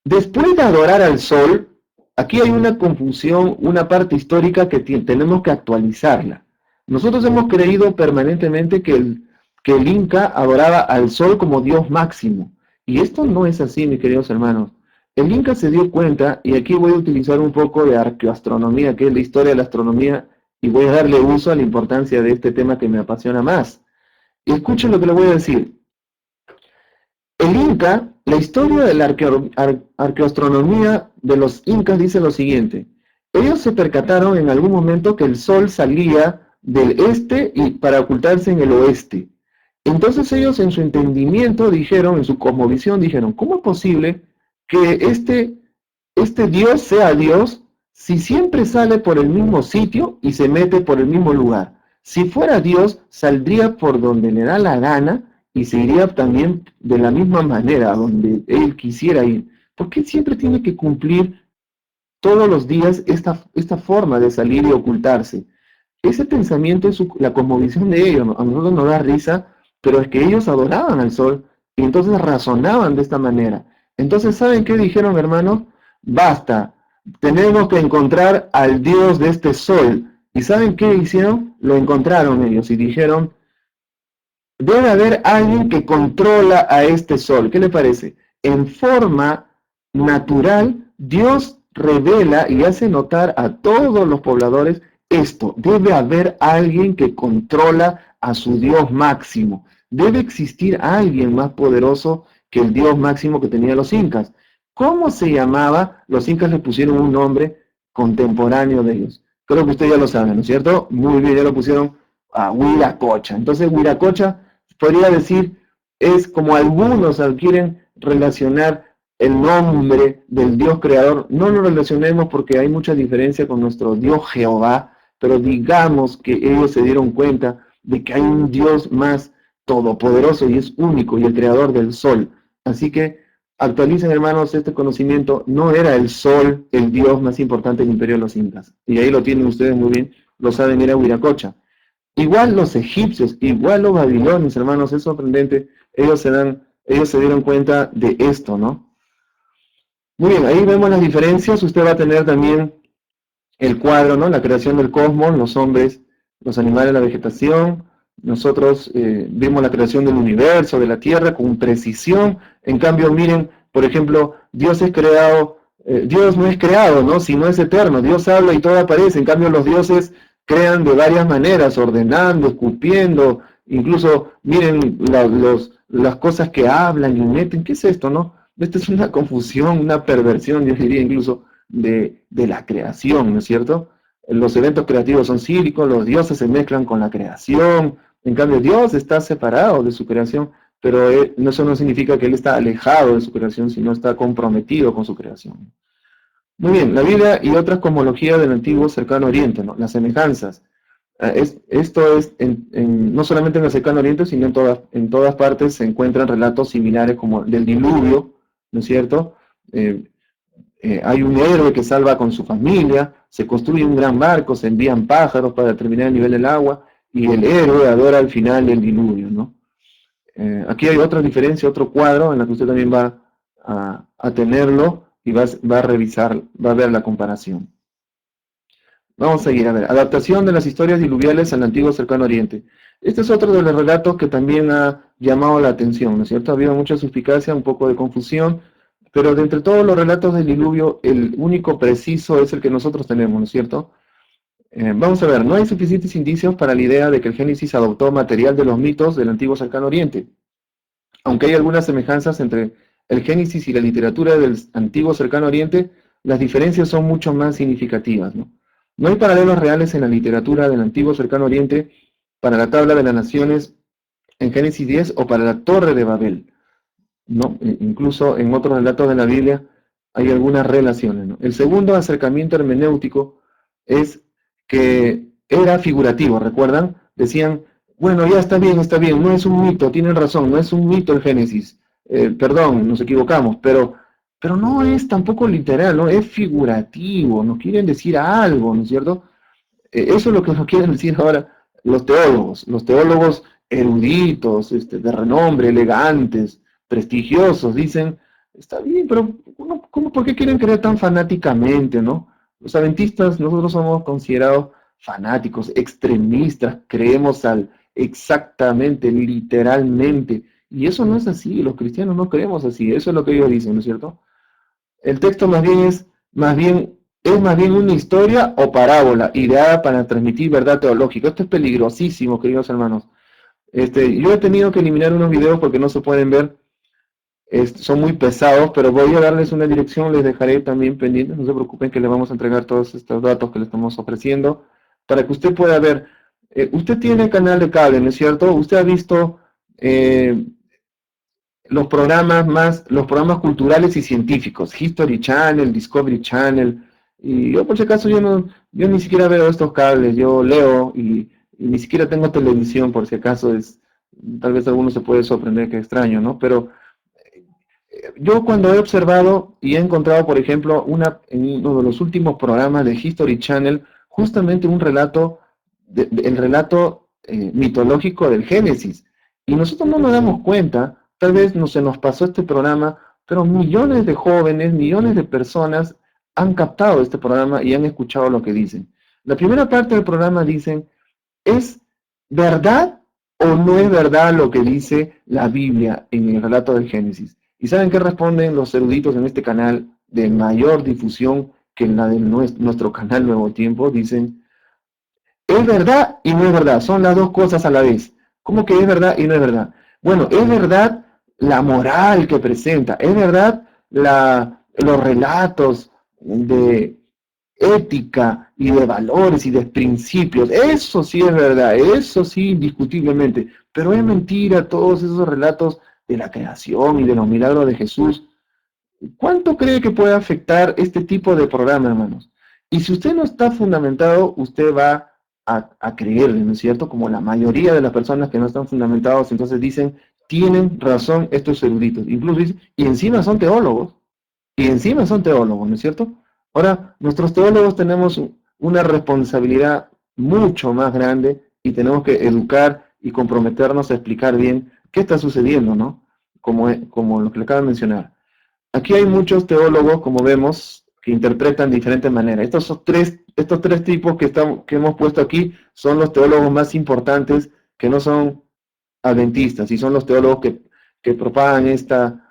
Después de adorar al sol, aquí hay una confusión, una parte histórica que tenemos que actualizarla. Nosotros hemos creído permanentemente que el Inca adoraba al sol como Dios máximo. Y esto no es así, mis queridos hermanos. El Inca se dio cuenta, y aquí voy a utilizar un poco de arqueoastronomía, que es la historia de la astronomía, y voy a darle uso a la importancia de este tema que me apasiona más. Y escuchen lo que le voy a decir. El Inca, la historia de la arqueoastronomía de los incas dice lo siguiente. Ellos se percataron en algún momento que el sol salía del este y para ocultarse en el oeste. Entonces ellos en su entendimiento dijeron, en su cosmovisión dijeron, ¿cómo es posible que este Dios sea Dios si siempre sale por el mismo sitio y se mete por el mismo lugar? Si fuera Dios, saldría por donde le da la gana y se iría también de la misma manera, donde él quisiera ir. ¿Por qué siempre tiene que cumplir todos los días esta forma de salir y ocultarse? Ese pensamiento es la cosmovisión de ellos. A nosotros nos da risa, pero es que ellos adoraban al sol y entonces razonaban de esta manera. Entonces, ¿saben qué dijeron, hermanos? Basta, tenemos que encontrar al Dios de este sol. ¿Y saben qué hicieron? Lo encontraron ellos y dijeron, debe haber alguien que controla a este sol. ¿Qué le parece? En forma natural, Dios revela y hace notar a todos los pobladores esto, debe haber alguien que controla a su Dios máximo. Debe existir alguien más poderoso que el Dios máximo que tenían los incas. ¿Cómo se llamaba? Los incas le pusieron un nombre contemporáneo de ellos. Creo que ustedes ya lo saben, ¿no es cierto? Muy bien, ya lo pusieron a Huiracocha. Entonces, Huiracocha, podría decir, es como algunos quieren relacionar el nombre del Dios creador. No lo relacionemos porque hay mucha diferencia con nuestro Dios Jehová, pero digamos que ellos se dieron cuenta de que hay un Dios más todopoderoso y es único y el creador del sol. Así que actualicen, hermanos, este conocimiento. No era el sol el Dios más importante del imperio de los incas. Y ahí lo tienen ustedes muy bien, lo saben, era Huiracocha. Igual los egipcios, igual los babilonios, hermanos, es sorprendente. Ellos se dieron cuenta de esto, ¿no? Muy bien, ahí vemos las diferencias. Usted va a tener también el cuadro, ¿no? La creación del cosmos, los hombres, los animales, la vegetación. Nosotros vemos la creación del universo, de la tierra, con precisión. En cambio, miren, por ejemplo, Dios es creado, Dios no es creado, ¿no? Sino es eterno. Dios habla y todo aparece. En cambio, los dioses crean de varias maneras, ordenando, esculpiendo. Incluso, miren las cosas que hablan y meten. ¿Qué es esto, no? Esta es una confusión, una perversión, yo diría incluso, de la creación, ¿no es cierto? Los eventos creativos son cíclicos, los dioses se mezclan con la creación, en cambio Dios está separado de su creación, pero eso no significa que Él está alejado de su creación, sino está comprometido con su creación. Muy bien, la Biblia y otras cosmologías del antiguo cercano oriente, ¿no? Las semejanzas. Esto es no solamente en el cercano oriente, sino en todas partes se encuentran relatos similares como del diluvio, ¿no es cierto? Hay un héroe que salva con su familia, se construye un gran barco, se envían pájaros para determinar el nivel del agua, y el héroe adora al final el diluvio, ¿no? Aquí hay otra diferencia, otro cuadro en el que usted también va a tenerlo y va a revisar, va a ver la comparación. Vamos a seguir, a ver, adaptación de las historias diluviales al antiguo cercano oriente. Este es otro de los relatos que también ha llamado la atención, ¿no es cierto? Ha habido mucha suspicacia, un poco de confusión, pero de entre todos los relatos del diluvio, el único preciso es el que nosotros tenemos, ¿no es cierto? Vamos a ver, no hay suficientes indicios para la idea de que el Génesis adoptó material de los mitos del antiguo cercano oriente. Aunque hay algunas semejanzas entre el Génesis y la literatura del antiguo cercano oriente, las diferencias son mucho más significativas, ¿no? No hay paralelos reales en la literatura del antiguo cercano oriente para la tabla de las naciones en Génesis 10 o para la Torre de Babel, ¿no? Incluso en otros relatos de la Biblia hay algunas relaciones, ¿no? El segundo acercamiento hermenéutico es que era figurativo, ¿recuerdan? Decían, bueno, ya está bien, no es un mito, tienen razón, no es un mito el Génesis, perdón, nos equivocamos, pero no es tampoco literal, ¿no? Es figurativo, nos quieren decir algo, ¿no es cierto? Eso es lo que nos quieren decir ahora los teólogos eruditos, de renombre, elegantes, prestigiosos, dicen, está bien, pero ¿por qué quieren creer tan fanáticamente, no? Los adventistas, nosotros somos considerados fanáticos, extremistas, creemos exactamente, literalmente, y eso no es así, los cristianos no creemos así, eso es lo que ellos dicen, ¿no es cierto? El texto es más bien una historia o parábola, ideada para transmitir verdad teológica. Esto es peligrosísimo, queridos hermanos. Yo he tenido que eliminar unos videos porque no se pueden ver, son muy pesados, pero voy a darles una dirección, les dejaré también pendientes, no se preocupen que les vamos a entregar todos estos datos que les estamos ofreciendo, para que usted pueda ver. Usted tiene canal de cable, ¿no es cierto? Usted ha visto los programas culturales y científicos, History Channel, Discovery Channel, y yo por si acaso yo ni siquiera veo estos cables, yo leo y ni siquiera tengo televisión, por si acaso tal vez alguno se puede sorprender, que extraño, ¿no? Pero yo cuando he observado y he encontrado, por ejemplo, en uno de los últimos programas de History Channel, justamente un relato, el relato mitológico del Génesis, y nosotros no nos damos cuenta, tal vez no se nos pasó este programa, pero millones de jóvenes, millones de personas han captado este programa y han escuchado lo que dicen. La primera parte del programa dicen, ¿es verdad o no es verdad lo que dice la Biblia en el relato del Génesis? ¿Y saben qué responden los eruditos en este canal de mayor difusión que en la de nuestro canal Nuevo Tiempo? Dicen, Es verdad y no es verdad, son las dos cosas a la vez. ¿Cómo que es verdad y no es verdad? Bueno, es verdad la moral que presenta, es verdad los relatos de ética y de valores y de principios, eso sí es verdad, eso sí indiscutiblemente, pero es mentira todos esos relatos de la creación y de los milagros de Jesús. ¿Cuánto cree que puede afectar este tipo de programa, hermanos? Y si usted no está fundamentado, usted va a creerle, ¿no es cierto? Como la mayoría de las personas que no están fundamentados, entonces dicen, tienen razón estos eruditos. Incluso dicen, y encima son teólogos, y encima son teólogos, ¿no es cierto? Ahora, nuestros teólogos tenemos una responsabilidad mucho más grande y tenemos que educar y comprometernos a explicar bien qué está sucediendo, ¿no? Como lo que le acabo de mencionar. Aquí hay muchos teólogos, como vemos, que interpretan de diferentes maneras. Estos tres tipos que hemos puesto aquí son los teólogos más importantes que no son adventistas y son los teólogos que propagan esta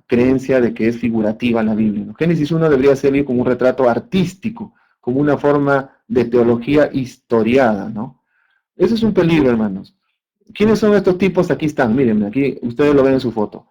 creencia de que es figurativa la Biblia, ¿no? Génesis 1 debería ser como un retrato artístico, como una forma de teología historiada, ¿no? Eso es un peligro, hermanos. ¿Quiénes son estos tipos? Aquí están, miren, aquí ustedes lo ven en su foto.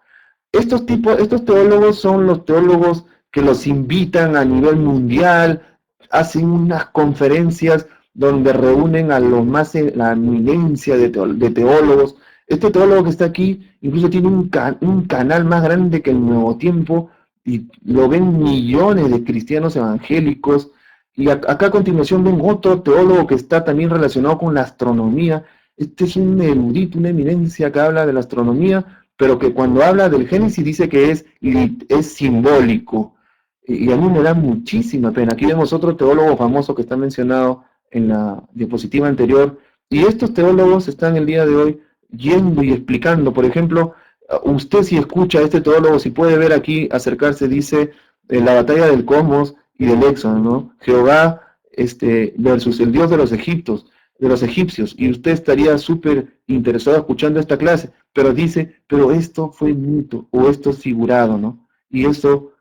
Estos teólogos son los teólogos que los invitan a nivel mundial, hacen unas conferencias donde reúnen a los más, la eminencia de teólogos. Este teólogo que está aquí incluso tiene un canal más grande que el Nuevo Tiempo y lo ven millones de cristianos evangélicos. Y acá a continuación ven otro teólogo que está también relacionado con la astronomía. Este es un erudito, una eminencia que habla de la astronomía, pero que cuando habla del Génesis dice que es simbólico. Y a mí me da muchísima pena. Aquí vemos otro teólogo famoso que está mencionado en la diapositiva anterior, y estos teólogos están el día de hoy yendo y explicando. Por ejemplo, usted si escucha a este teólogo, si puede ver aquí, acercarse, dice la batalla del Cosmos y del Éxodo, ¿no? Jehová versus el Dios de los egipcios, y usted estaría súper interesado escuchando esta clase, pero dice, pero esto fue mito, o esto es figurado, ¿no? Y esto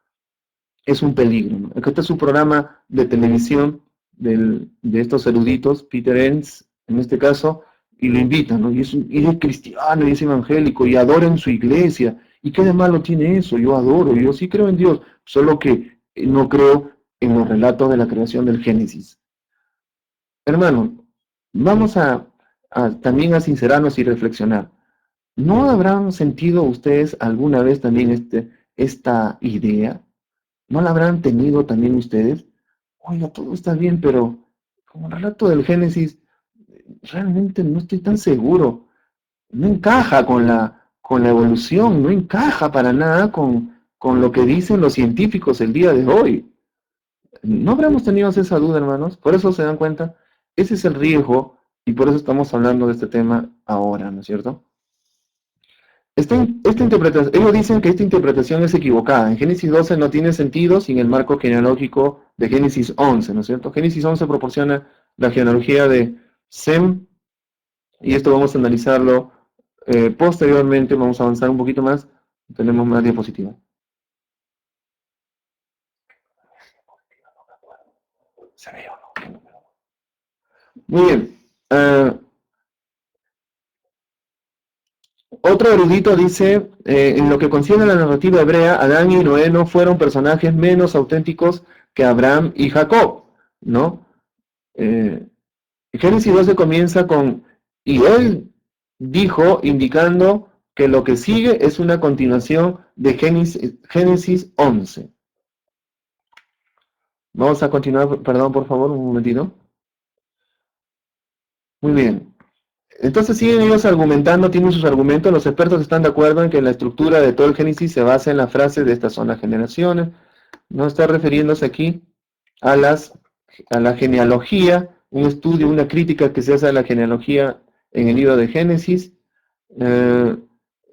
es un peligro, ¿no? Acá está su programa de televisión de estos eruditos, Peter Enns, en este caso, y lo invitan, ¿no? Y es cristiano, y es evangélico, y adora en su iglesia. ¿Y qué de malo tiene eso? Yo adoro, yo sí creo en Dios, solo que no creo en los relatos de la creación del Génesis. Hermano, vamos también a sincerarnos y reflexionar. ¿No habrán sentido ustedes alguna vez también esta idea? ¿No la habrán tenido también ustedes? Oiga, todo está bien, pero como el relato del Génesis, realmente no estoy tan seguro. No encaja con la evolución, no encaja para nada con lo que dicen los científicos el día de hoy. No habremos tenido esa duda, hermanos. Por eso se dan cuenta, ese es el riesgo y por eso estamos hablando de este tema ahora, ¿no es cierto? Ellos dicen que esta interpretación es equivocada. En Génesis 12 no tiene sentido sin el marco genealógico de Génesis 11, ¿no es cierto? Génesis 11 proporciona la genealogía de Sem, y esto vamos a analizarlo posteriormente. Vamos a avanzar un poquito más. Tenemos más diapositivas. Muy bien. Otro erudito dice, en lo que concierne a la narrativa hebrea, Adán y Noé no fueron personajes menos auténticos que Abraham y Jacob, ¿no? Génesis 12 comienza con, y él dijo, indicando que lo que sigue es una continuación de Génesis 11. Vamos a continuar, perdón, por favor, un momentito. Muy bien. Entonces siguen ellos argumentando, tienen sus argumentos, los expertos están de acuerdo en que la estructura de todo el Génesis se basa en la frase de estas son las generaciones. No está refiriéndose aquí a la genealogía, un estudio, una crítica que se hace a la genealogía en el libro de Génesis. Eh,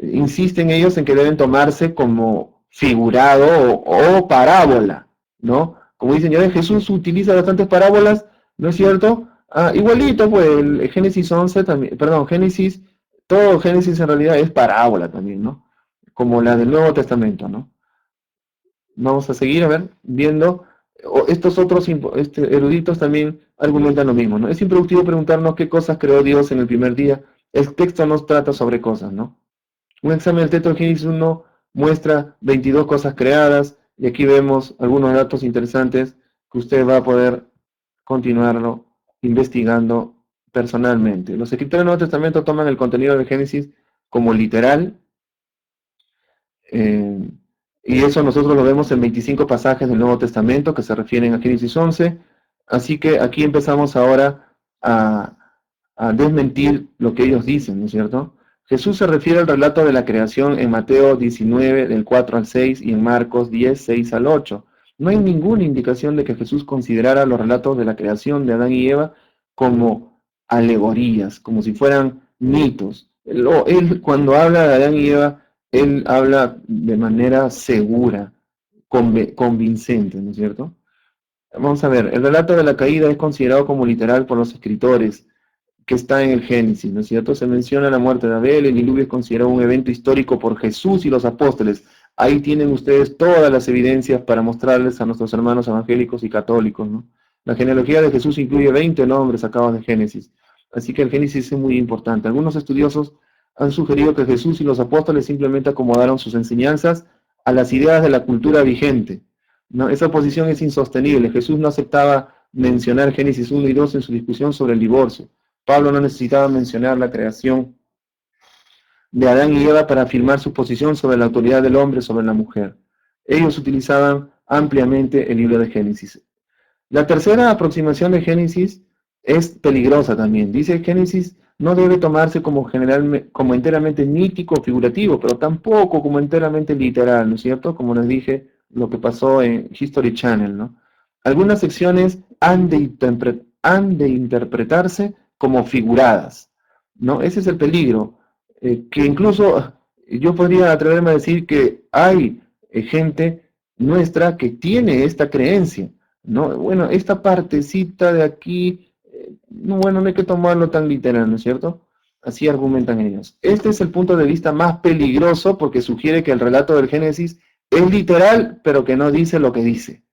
Insisten ellos en que deben tomarse como figurado o parábola, ¿no? Como dicen, ya Jesús utiliza bastantes parábolas, ¿no es cierto? Igualito, pues el Génesis 11 también, perdón, todo Génesis en realidad es parábola también, ¿no? Como la del Nuevo Testamento, ¿no? Vamos a seguir, a ver, viendo. Estos otros eruditos también argumentan lo mismo, ¿no? Es improductivo preguntarnos qué cosas creó Dios en el primer día. El texto nos trata sobre cosas, ¿no? Un examen del texto de Génesis 1 muestra 22 cosas creadas, y aquí vemos algunos datos interesantes que usted va a poder continuarlo investigando personalmente. Los escritores del Nuevo Testamento toman el contenido de Génesis como literal, eh, y eso nosotros lo vemos en 25 pasajes del Nuevo Testamento que se refieren a Génesis 11. Así que aquí empezamos ahora a desmentir lo que ellos dicen, ¿no es cierto? Jesús se refiere al relato de la creación en Mateo 19, del 4 al 6, y en Marcos 10, 6 al 8. No hay ninguna indicación de que Jesús considerara los relatos de la creación de Adán y Eva como alegorías, como si fueran mitos. Él cuando habla de Adán y Eva, él habla de manera segura, convincente, ¿no es cierto? Vamos a ver, el relato de la caída es considerado como literal por los escritores, que está en el Génesis, ¿no es cierto? Se menciona la muerte de Abel, el diluvio es considerado un evento histórico por Jesús y los apóstoles. Ahí tienen ustedes todas las evidencias para mostrarles a nuestros hermanos evangélicos y católicos, ¿no? La genealogía de Jesús incluye 20 nombres sacados de Génesis, así que el Génesis es muy importante. Algunos estudiosos han sugerido que Jesús y los apóstoles simplemente acomodaron sus enseñanzas a las ideas de la cultura vigente, ¿no? Esa posición es insostenible. Jesús no aceptaba mencionar Génesis 1 y 2 en su discusión sobre el divorcio. Pablo no necesitaba mencionar la creación de Adán y Eva para afirmar su posición sobre la autoridad del hombre sobre la mujer. Ellos utilizaban ampliamente el libro de Génesis. La tercera aproximación de Génesis es peligrosa también. Dice que Génesis no debe tomarse como enteramente mítico o figurativo, pero tampoco como enteramente literal, ¿no es cierto? Como les dije, lo que pasó en History Channel, ¿no? Algunas secciones han de interpretarse como figuradas, ¿no? Ese es el peligro, que incluso yo podría atreverme a decir que hay gente nuestra que tiene esta creencia, ¿no? Bueno, esta partecita de aquí, no, bueno, no hay que tomarlo tan literal, ¿no es cierto? Así argumentan ellos. Este es el punto de vista más peligroso porque sugiere que el relato del Génesis es literal, pero que no dice lo que dice,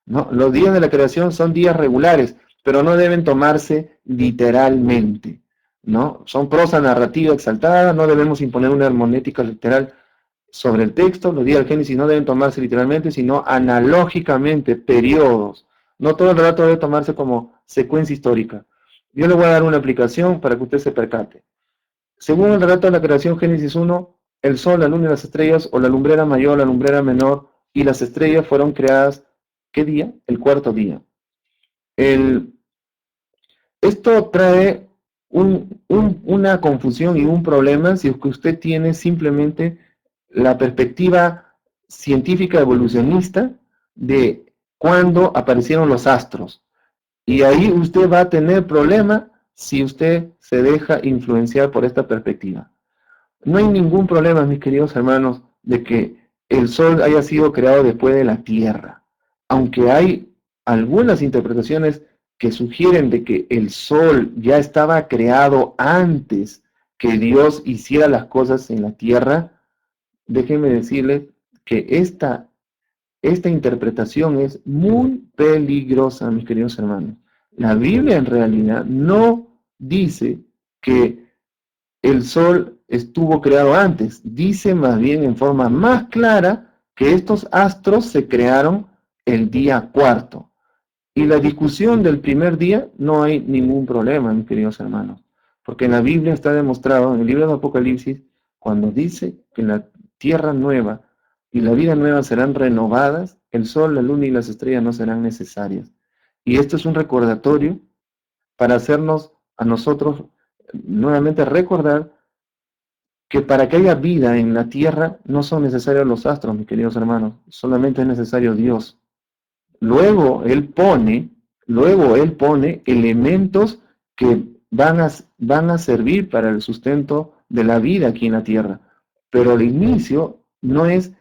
¿no? Los días de la creación son días regulares, pero no deben tomarse literalmente, ¿no? Son prosa narrativa exaltada, no debemos imponer una hermenéutica literal sobre el texto. Los días del Génesis no deben tomarse literalmente, sino analógicamente, periodos. No todo el relato debe tomarse como secuencia histórica. Yo le voy a dar una aplicación para que usted se percate. Según el relato de la creación Génesis 1, el sol, la luna y las estrellas, o la lumbrera mayor, la lumbrera menor y las estrellas fueron creadas, ¿qué día? El cuarto día. Esto trae una confusión y un problema si es que usted tiene simplemente la perspectiva científica evolucionista de cuándo aparecieron los astros. Y ahí usted va a tener problema si usted se deja influenciar por esta perspectiva. No hay ningún problema, mis queridos hermanos, de que el Sol haya sido creado después de la Tierra. Aunque hay algunas interpretaciones que sugieren de que el Sol ya estaba creado antes que Dios hiciera las cosas en la Tierra, déjenme decirles que esta interpretación es muy peligrosa, mis queridos hermanos. La Biblia en realidad no dice que el Sol estuvo creado antes. Dice más bien en forma más clara que estos astros se crearon el día cuarto. Y la discusión del primer día no hay ningún problema, mis queridos hermanos. Porque en la Biblia está demostrado, en el libro de Apocalipsis, cuando dice que la tierra nueva y la vida nueva serán renovadas, el sol, la luna y las estrellas no serán necesarias. Y esto es un recordatorio para hacernos a nosotros nuevamente recordar que para que haya vida en la tierra no son necesarios los astros, mis queridos hermanos, solamente es necesario Dios. Luego Él pone elementos que van a servir para el sustento de la vida aquí en la tierra. Pero el inicio no es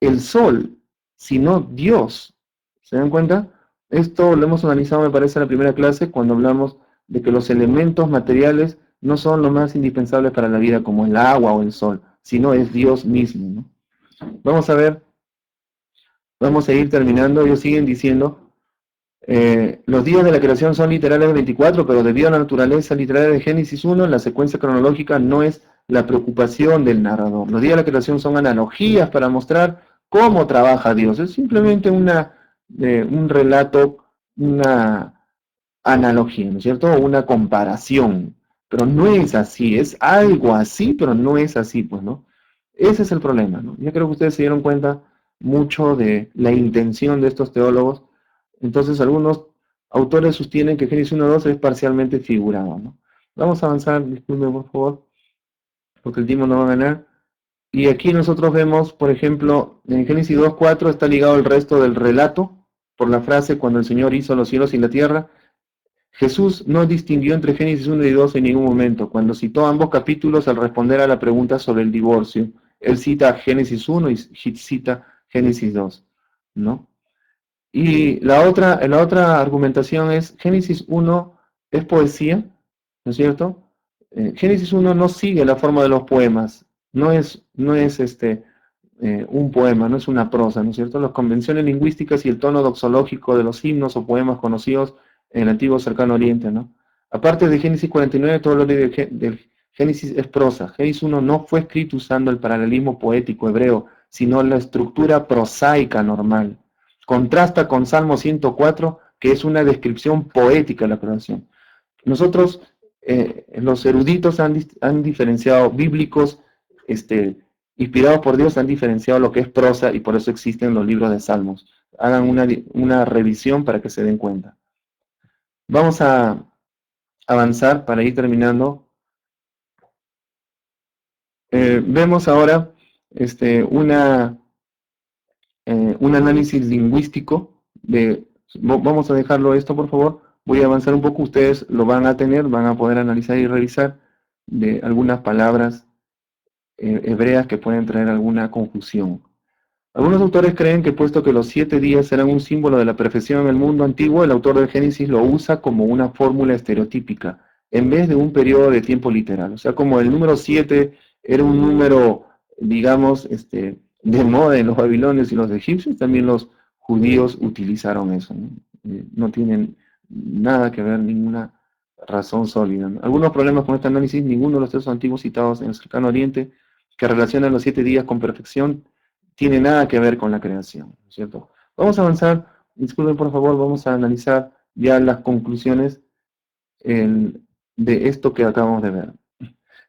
el sol, sino Dios. ¿Se dan cuenta? Esto lo hemos analizado, me parece, en la primera clase, cuando hablamos de que los elementos materiales no son lo más indispensables para la vida, como el agua o el sol, sino es Dios mismo, ¿no? Vamos a ver, vamos a ir terminando. Ellos siguen diciendo Los días de la creación son literales de 24, pero debido a la naturaleza literaria de Génesis 1, la secuencia cronológica no es la preocupación del narrador. Los días de la creación son analogías para mostrar cómo trabaja Dios. Es simplemente un relato, una analogía, ¿no es cierto? Una comparación. Pero no es así, es algo así, pero no es así, pues, ¿no? Ese es el problema, ¿no? Yo creo que ustedes se dieron cuenta mucho de la intención de estos teólogos. Entonces, algunos autores sostienen que Génesis 1.2 es parcialmente figurado, ¿no? Vamos a avanzar, disculpen por favor, porque el tiempo no va a ganar. Y aquí nosotros vemos, por ejemplo, en Génesis 2.4 está ligado el resto del relato por la frase cuando el Señor hizo los cielos y la tierra. Jesús no distinguió entre Génesis 1 y 2 en ningún momento. Cuando citó ambos capítulos al responder a la pregunta sobre el divorcio, él cita Génesis 1 y cita Génesis 2, ¿no? Y la otra argumentación es, Génesis 1 es poesía, ¿no es cierto? Génesis 1 no sigue la forma de los poemas, no es un poema, no es una prosa, ¿no es cierto? Las convenciones lingüísticas y el tono doxológico de los himnos o poemas conocidos en el antiguo cercano oriente, ¿no? Aparte de Génesis 49, todo lo del Génesis es prosa. Génesis 1 no fue escrito usando el paralelismo poético hebreo, sino la estructura prosaica normal. Contrasta con Salmo 104, que es una descripción poética de la creación. Nosotros, los eruditos han diferenciado bíblicos, inspirados por Dios, han diferenciado lo que es prosa y por eso existen los libros de Salmos. Hagan una revisión para que se den cuenta. Vamos a avanzar para ir terminando. Vemos ahora un análisis lingüístico vamos a dejarlo esto, por favor. Voy a avanzar un poco, ustedes lo van a tener, van a poder analizar y revisar de algunas palabras hebreas que pueden traer alguna confusión. Algunos autores creen que puesto que los 7 días eran un símbolo de la perfección en el mundo antiguo, el autor del Génesis lo usa como una fórmula estereotípica, en vez de un periodo de tiempo literal. O sea, como el número 7 era un número, digamos, de moda en los babilonios y los egipcios, también los judíos utilizaron eso, ¿no? No tienen nada que ver, ninguna razón sólida, ¿no? Algunos problemas con este análisis, ninguno de los textos antiguos citados en el cercano oriente que relacionan los 7 días con perfección tiene nada que ver con la creación, ¿cierto? Vamos a avanzar, disculpen por favor, vamos a analizar ya las conclusiones de esto que acabamos de ver.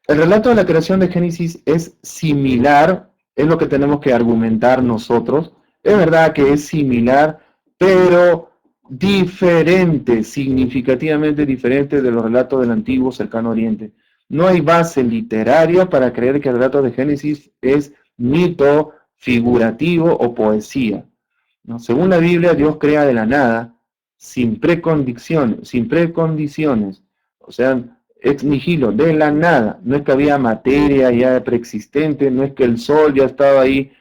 El relato de la creación de Génesis es similar, es lo que tenemos que argumentar nosotros. Es verdad que es similar, pero diferente, significativamente diferente de los relatos del antiguo cercano oriente. No hay base literaria para creer que el relato de Génesis es mito, figurativo o poesía, ¿no? Según la Biblia, Dios crea de la nada, sin precondiciones, o sea, ex nihilo, de la nada. No es que había materia ya preexistente, no es que el sol ya estaba ahí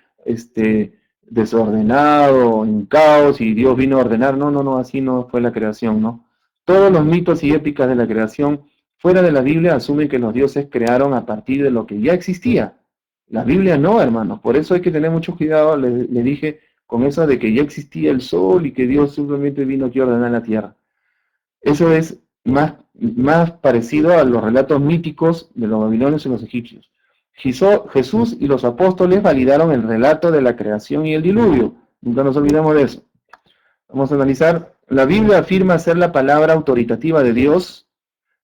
desordenado, en caos, y Dios vino a ordenar. No, así no fue la creación, ¿no? Todos los mitos y épicas de la creación fuera de la Biblia asumen que los dioses crearon a partir de lo que ya existía. La Biblia no, hermanos, por eso hay que tener mucho cuidado, le dije, con eso de que ya existía el sol y que Dios simplemente vino aquí a ordenar la tierra. Eso es más parecido a los relatos míticos de los babilonios y los egipcios. Jesús y los apóstoles validaron el relato de la creación y el diluvio. Nunca nos olvidemos de eso. Vamos a analizar. La Biblia afirma ser la palabra autoritativa de Dios.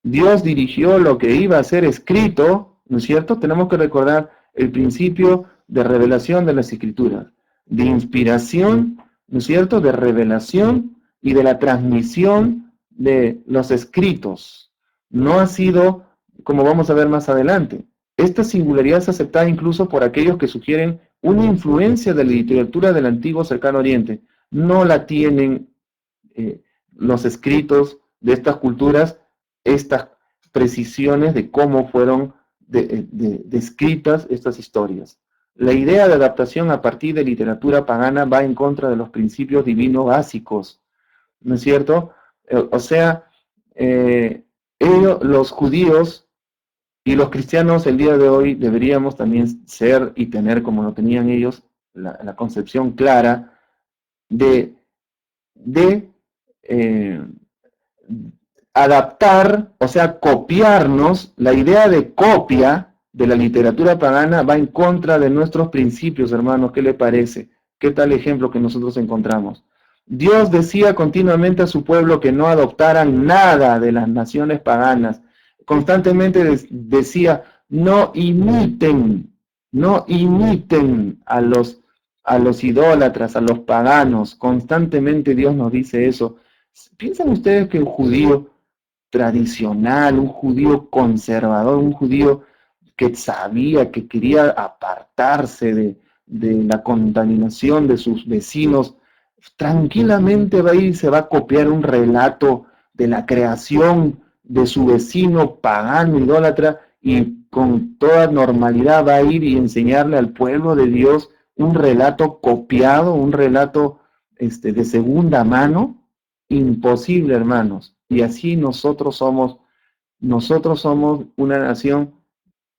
Dios dirigió lo que iba a ser escrito, ¿no es cierto? Tenemos que recordar el principio de revelación de las Escrituras, de inspiración, ¿no es cierto?, de revelación y de la transmisión de los escritos. No ha sido, como vamos a ver más adelante, esta singularidad es aceptada incluso por aquellos que sugieren una influencia de la literatura del antiguo cercano oriente. No la tienen los escritos de estas culturas, estas precisiones de cómo fueron descritas estas historias. La idea de adaptación a partir de literatura pagana va en contra de los principios divinos básicos, ¿no es cierto? O sea, los judíos y los cristianos el día de hoy deberíamos también ser y tener, como lo tenían ellos, la concepción clara de eh, adaptar, o sea, copiarnos. La idea de copia de la literatura pagana va en contra de nuestros principios, hermanos. ¿Qué le parece? ¿Qué tal ejemplo que nosotros encontramos? Dios decía continuamente a su pueblo que no adoptaran nada de las naciones paganas. Constantemente decía, no imiten a los idólatras, a los paganos. Constantemente Dios nos dice eso. ¿Piensan ustedes que un judío tradicional, un judío conservador, un judío que sabía, que quería apartarse de la contaminación de sus vecinos, tranquilamente va a ir y se va a copiar un relato de la creación de su vecino pagano, idólatra, y con toda normalidad va a ir y enseñarle al pueblo de Dios un relato copiado, un relato de segunda mano? Imposible, hermanos. Y así nosotros somos una nación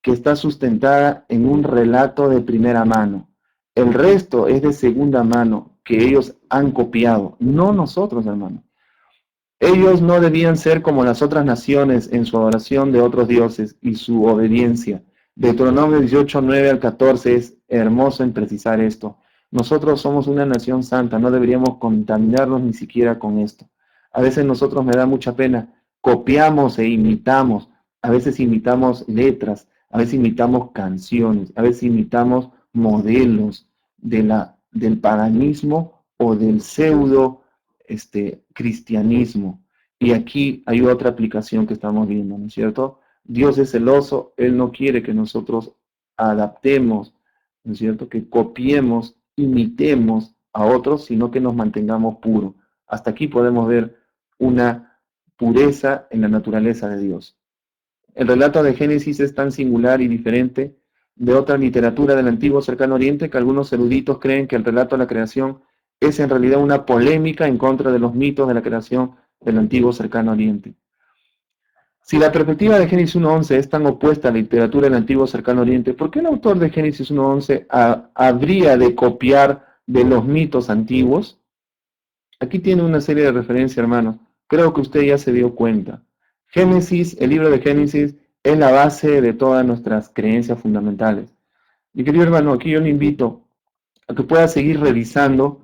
que está sustentada en un relato de primera mano. El resto es de segunda mano, que ellos han copiado, no nosotros, hermano. Ellos no debían ser como las otras naciones en su adoración de otros dioses y su obediencia. Deuteronomio 18, 9 al 14 es hermoso en precisar esto. Nosotros somos una nación santa, no deberíamos contaminarnos ni siquiera con esto. A veces nosotros me da mucha pena, copiamos e imitamos, a veces imitamos letras, a veces imitamos canciones, a veces imitamos modelos del paganismo o del pseudo cristianismo. Y aquí hay otra aplicación que estamos viendo, ¿no es cierto? Dios es celoso, Él no quiere que nosotros adaptemos, ¿no es cierto? Que copiemos, imitemos a otros, sino que nos mantengamos puros. Hasta aquí podemos ver una pureza en la naturaleza de Dios. El relato de Génesis es tan singular y diferente de otra literatura del antiguo cercano oriente que algunos eruditos creen que el relato de la creación es en realidad una polémica en contra de los mitos de la creación del antiguo cercano oriente. Si la perspectiva de Génesis 1.11 es tan opuesta a la literatura del antiguo cercano oriente, ¿por qué el autor de Génesis 1.11 habría de copiar de los mitos antiguos? Aquí tiene una serie de referencias, hermanos. Creo que usted ya se dio cuenta. Génesis, el libro de Génesis, es la base de todas nuestras creencias fundamentales. Mi querido hermano, aquí yo le invito a que pueda seguir revisando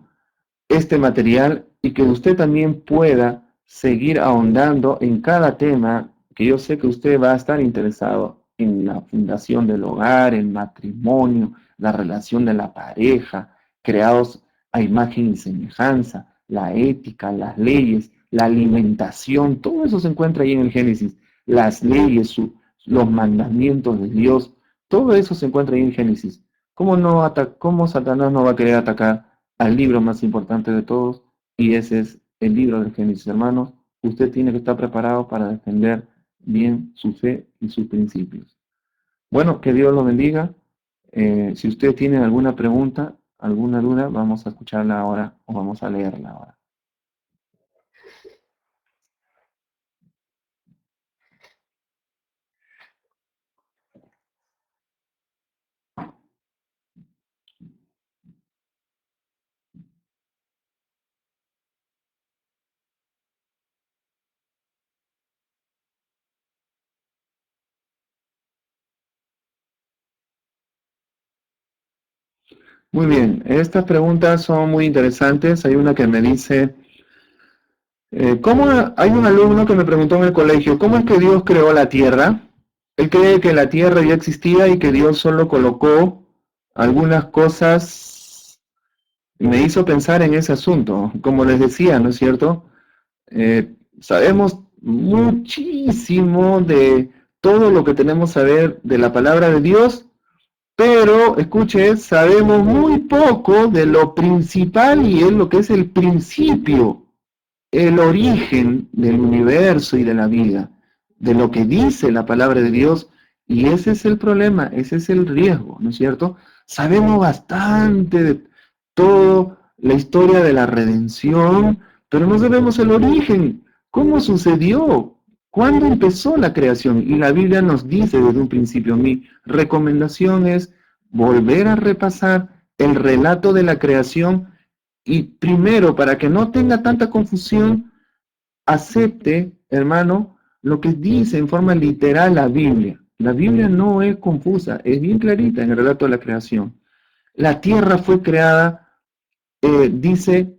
este material y que usted también pueda seguir ahondando en cada tema que yo sé que usted va a estar interesado en la fundación del hogar, el matrimonio, la relación de la pareja, creados a imagen y semejanza, la ética, las leyes, la alimentación, todo eso se encuentra ahí en el Génesis, las leyes, los mandamientos de Dios, todo eso se encuentra ahí en Génesis. ¿Cómo Satanás no va a querer atacar al libro más importante de todos? Y ese es el libro de Génesis, hermanos. Usted tiene que estar preparado para defender bien su fe y sus principios. Bueno, que Dios lo bendiga. Si usted tiene alguna pregunta, alguna duda, vamos a escucharla ahora o vamos a leerla ahora. Muy bien, estas preguntas son muy interesantes. Hay una que me dice, hay un alumno que me preguntó en el colegio, ¿cómo es que Dios creó la tierra? Él cree que la tierra ya existía y que Dios solo colocó algunas cosas. Me hizo pensar en ese asunto. Como les decía, ¿no es cierto? Sabemos muchísimo de todo lo que tenemos que saber de la palabra de Dios, pero, escuche, sabemos muy poco de lo principal y es lo que es el principio, el origen del universo y de la vida, de lo que dice la palabra de Dios, y ese es el problema, ese es el riesgo, ¿no es cierto? Sabemos bastante de toda la historia de la redención, pero no sabemos el origen, cómo sucedió, cuándo empezó la creación, y la Biblia nos dice desde un principio. Mi recomendación es volver a repasar el relato de la creación y primero, para que no tenga tanta confusión, acepte, hermano, lo que dice en forma literal la Biblia. La Biblia no es confusa, es bien clarita en el relato de la creación. La tierra fue creada, dice,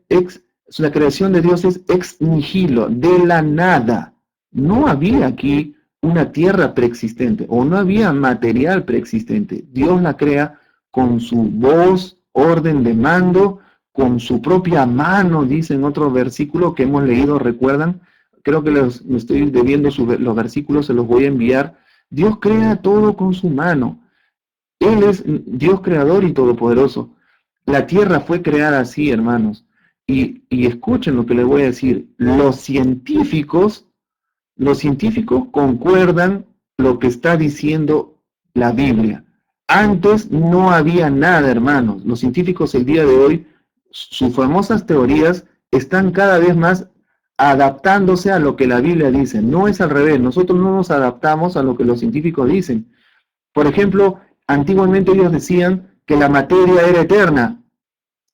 la creación de Dios es ex nihilo, de la nada. No había aquí una tierra preexistente o no había material preexistente. Dios la crea con su voz, orden de mando, con su propia mano, dice en otro versículo que hemos leído, ¿recuerdan? Creo que me estoy debiendo los versículos, se los voy a enviar. Dios crea todo con su mano. Él es Dios creador y todopoderoso. La tierra fue creada así, hermanos. Y escuchen lo que les voy a decir. Los científicos concuerdan lo que está diciendo la Biblia. Antes no había nada, hermanos. Los científicos el día de hoy, sus famosas teorías están cada vez más adaptándose a lo que la Biblia dice. No es al revés. Nosotros no nos adaptamos a lo que los científicos dicen. Por ejemplo, antiguamente ellos decían que la materia era eterna.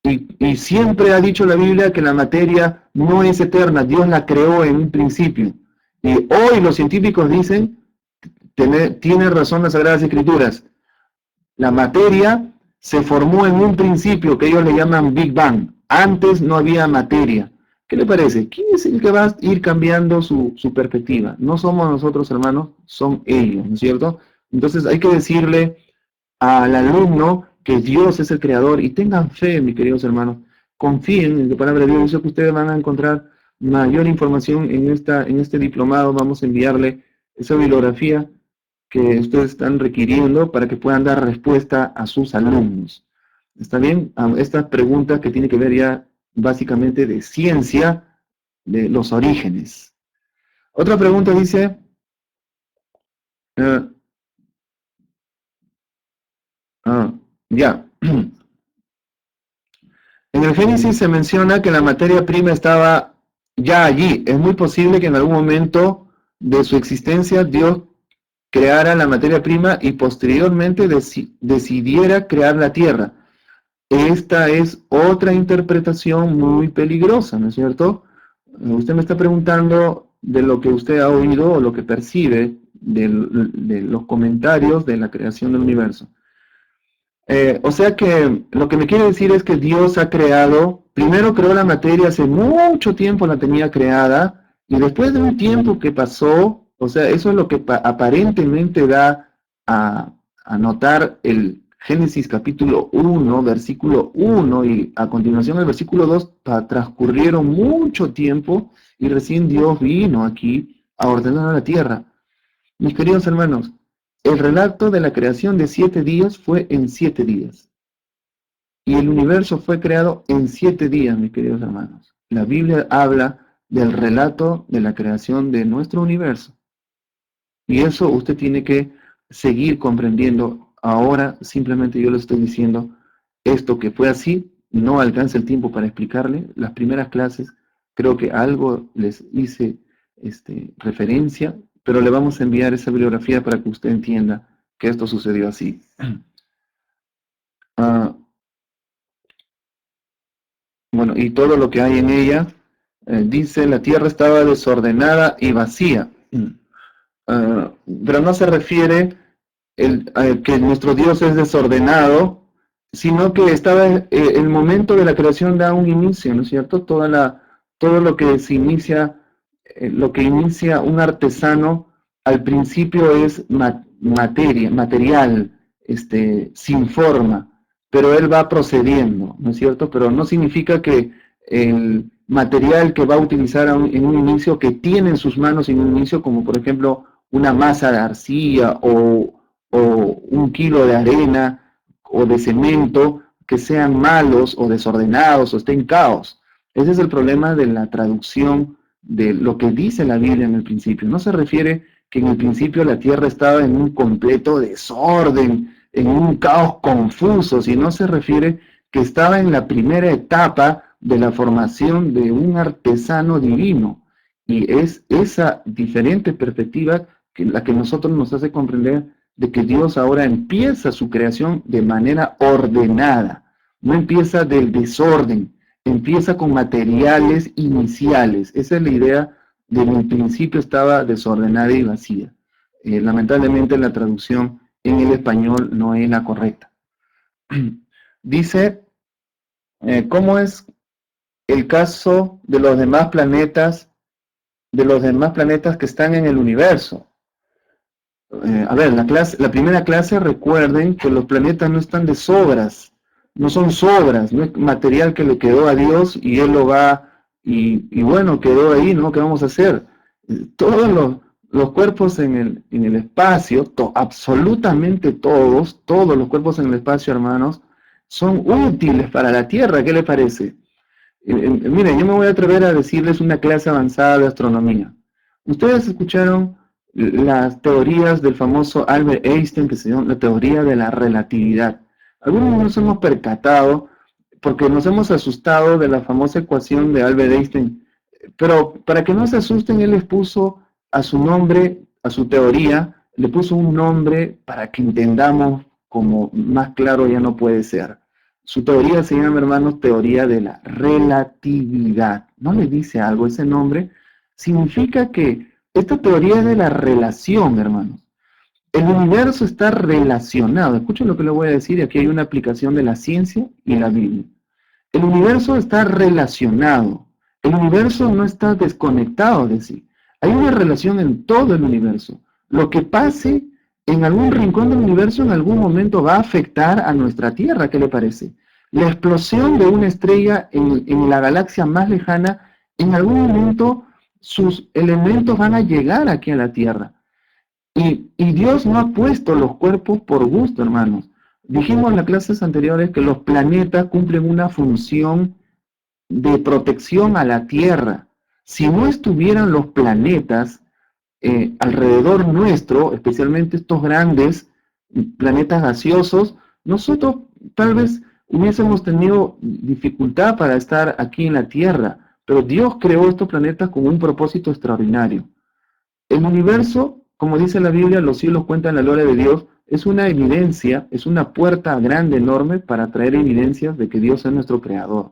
Y siempre ha dicho la Biblia que la materia no es eterna. Dios la creó en un principio. Y hoy los científicos dicen, tiene razón las Sagradas Escrituras, la materia se formó en un principio que ellos le llaman Big Bang. Antes no había materia. ¿Qué le parece? ¿Quién es el que va a ir cambiando su perspectiva? No somos nosotros, hermanos, son ellos, ¿no es cierto? Entonces hay que decirle al alumno que Dios es el creador y tengan fe, mis queridos hermanos. Confíen en la palabra de Dios. Yo sé que ustedes van a encontrar mayor información en este diplomado. Vamos a enviarle esa bibliografía que ustedes están requiriendo para que puedan dar respuesta a sus alumnos. ¿Está bien? Estas preguntas que tienen que ver ya básicamente de ciencia, de los orígenes. Otra pregunta dice, ya. En el Génesis se menciona que la materia prima estaba ya allí. Es muy posible que en algún momento de su existencia Dios creara la materia prima y posteriormente decidiera crear la tierra. Esta es otra interpretación muy peligrosa, ¿no es cierto? Usted me está preguntando de lo que usted ha oído o lo que percibe de los comentarios de la creación del universo. O sea que lo que me quiere decir es que Dios ha creado, primero creó la materia, hace mucho tiempo la tenía creada, y después de un tiempo que pasó, o sea, eso es lo que aparentemente da a notar el Génesis capítulo 1, versículo 1, y a continuación el versículo 2, transcurrieron mucho tiempo, y recién Dios vino aquí a ordenar la tierra. Mis queridos hermanos, el relato de la creación de 7 días fue en 7 días. Y el universo fue creado en 7 días, mis queridos hermanos. La Biblia habla del relato de la creación de nuestro universo. Y eso usted tiene que seguir comprendiendo. Ahora simplemente yo le estoy diciendo esto que fue así. No alcanza el tiempo para explicarle. Las primeras clases creo que algo les hice referencia, pero le vamos a enviar esa bibliografía para que usted entienda que esto sucedió así. Bueno, y todo lo que hay en ella, dice, la tierra estaba desordenada y vacía. Pero no se refiere que nuestro Dios es desordenado, sino que estaba el momento de la creación da un inicio, ¿no es cierto? Todo lo que se inicia, lo que inicia un artesano al principio es material, sin forma, pero él va procediendo, ¿no es cierto? Pero no significa que el material que va a utilizar en un inicio, que tiene en sus manos en un inicio, como por ejemplo una masa de arcilla o un kilo de arena o de cemento, que sean malos o desordenados o estén caos. Ese es el problema de la traducción de lo que dice la Biblia en el principio. No se refiere que en el principio la tierra estaba en un completo desorden, en un caos confuso, sino se refiere que estaba en la primera etapa de la formación de un artesano divino. Y es esa diferente perspectiva la que nosotros nos hace comprender de que Dios ahora empieza su creación de manera ordenada. No empieza del desorden, empieza con materiales iniciales. Esa es la idea Desde el principio estaba desordenada y vacía. Lamentablemente la traducción en el español no es la correcta. Dice, ¿cómo es el caso de los demás planetas que están en el universo? A ver, la primera clase, recuerden que los planetas no están de sobras, no son sobras, no es material que le quedó a Dios y Él lo va, y bueno, quedó ahí, ¿no? ¿Qué vamos a hacer? Todos los cuerpos en el espacio, absolutamente todos los cuerpos en el espacio, hermanos, son útiles para la Tierra. ¿Qué le parece? Miren, yo me voy a atrever a decirles una clase avanzada de astronomía. Ustedes escucharon las teorías del famoso Albert Einstein, que se llama la teoría de la relatividad. Algunos nos hemos percatado porque nos hemos asustado de la famosa ecuación de Albert Einstein, pero para que no se asusten, él les puso a su nombre, a su teoría, le puso un nombre para que entendamos como más claro ya no puede ser. Su teoría se llama, hermanos, teoría de la relatividad. ¿No le dice algo ese nombre? Significa que esta teoría es de la relación, hermanos. El universo está relacionado. Escuchen lo que le voy a decir, y aquí hay una aplicación de la ciencia y la Biblia. El universo está relacionado. El universo no está desconectado de sí. Hay una relación en todo el universo. Lo que pase en algún rincón del universo en algún momento va a afectar a nuestra Tierra. ¿Qué le parece? La explosión de una estrella en la galaxia más lejana, en algún momento sus elementos van a llegar aquí a la Tierra. Y Dios no ha puesto los cuerpos por gusto, hermanos. Dijimos en las clases anteriores que los planetas cumplen una función de protección a la Tierra. Si no estuvieran los planetas alrededor nuestro, especialmente estos grandes planetas gaseosos, nosotros tal vez hubiésemos tenido dificultad para estar aquí en la Tierra, pero Dios creó estos planetas con un propósito extraordinario. El universo, como dice la Biblia, los cielos cuentan la gloria de Dios, es una evidencia, es una puerta grande, enorme, para traer evidencias de que Dios es nuestro creador.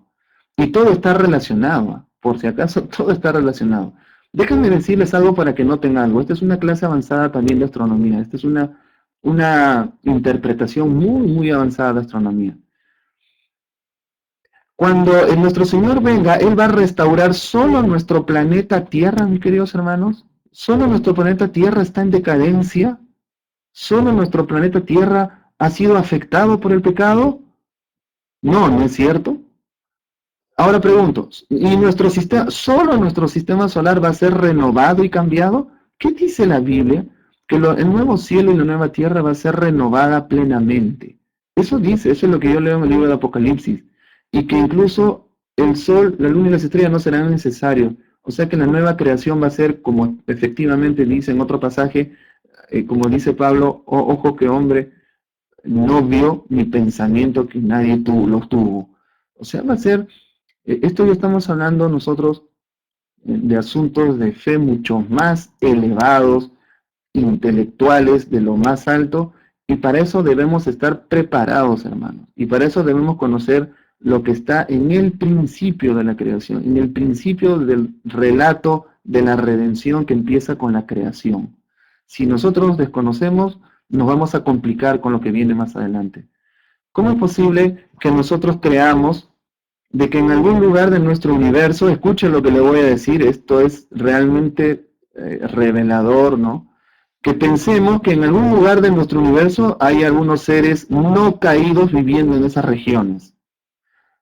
Y todo está relacionado, por si acaso, todo está relacionado. Déjenme decirles algo para que noten algo. Esta es una clase avanzada también de astronomía. Esta es una interpretación muy, muy avanzada de astronomía. Cuando nuestro Señor venga, Él va a restaurar solo nuestro planeta Tierra, mis queridos hermanos. Solo nuestro planeta Tierra está en decadencia. Solo nuestro planeta Tierra ha sido afectado por el pecado. No, no es cierto. Ahora pregunto, ¿y nuestro sistema, solo nuestro sistema solar va a ser renovado y cambiado? ¿Qué dice la Biblia? Que el nuevo cielo y la nueva tierra va a ser renovada plenamente. Eso dice, eso es lo que yo leo en el libro de Apocalipsis. Y que incluso el sol, la luna y las estrellas no serán necesarios. O sea que la nueva creación va a ser, como efectivamente dice en otro pasaje, como dice Pablo, ojo que hombre no vio ni pensamiento que nadie los tuvo. O sea, va a ser... Esto ya estamos hablando nosotros de asuntos de fe mucho más elevados, intelectuales, de lo más alto, y para eso debemos estar preparados, hermanos. Y para eso debemos conocer lo que está en el principio de la creación, en el principio del relato de la redención que empieza con la creación. Si nosotros desconocemos, nos vamos a complicar con lo que viene más adelante. ¿Cómo es posible que nosotros creamos de que en algún lugar de nuestro universo, escuchen lo que le voy a decir, esto es realmente revelador, ¿no? Que pensemos que en algún lugar de nuestro universo hay algunos seres no caídos viviendo en esas regiones.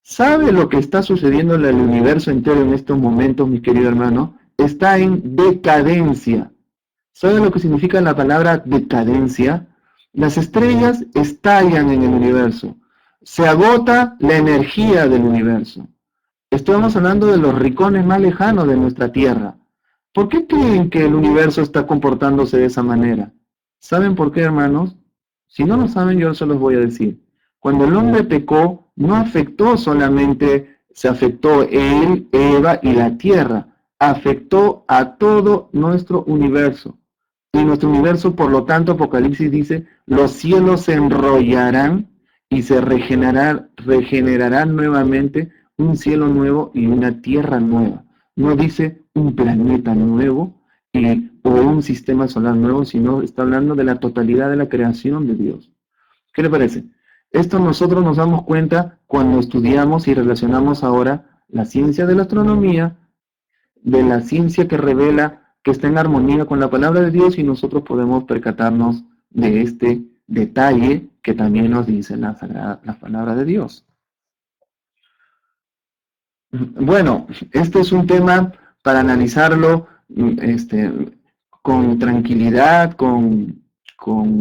¿Sabe lo que está sucediendo en el universo entero en estos momentos, mi querido hermano? Está en decadencia. ¿Sabe lo que significa la palabra decadencia? Las estrellas estallan en el universo. Se agota la energía del universo. Estamos hablando de los rincones más lejanos de nuestra Tierra. ¿Por qué creen que el universo está comportándose de esa manera? ¿Saben por qué, hermanos? Si no lo saben, yo se los voy a decir. Cuando el hombre pecó, no afectó solamente, se afectó él, Eva y la Tierra. Afectó a todo nuestro universo. Y nuestro universo, por lo tanto, Apocalipsis dice, los cielos se enrollarán y se regenerarán nuevamente un cielo nuevo y una tierra nueva. No dice un planeta nuevo o un sistema solar nuevo, sino está hablando de la totalidad de la creación de Dios. ¿Qué le parece? Esto nosotros nos damos cuenta cuando estudiamos y relacionamos ahora la ciencia de la astronomía, de la ciencia que revela que está en armonía con la palabra de Dios, y nosotros podemos percatarnos de este detalle que también nos dice la palabra de Dios. Bueno, este es un tema para analizarlo con tranquilidad, con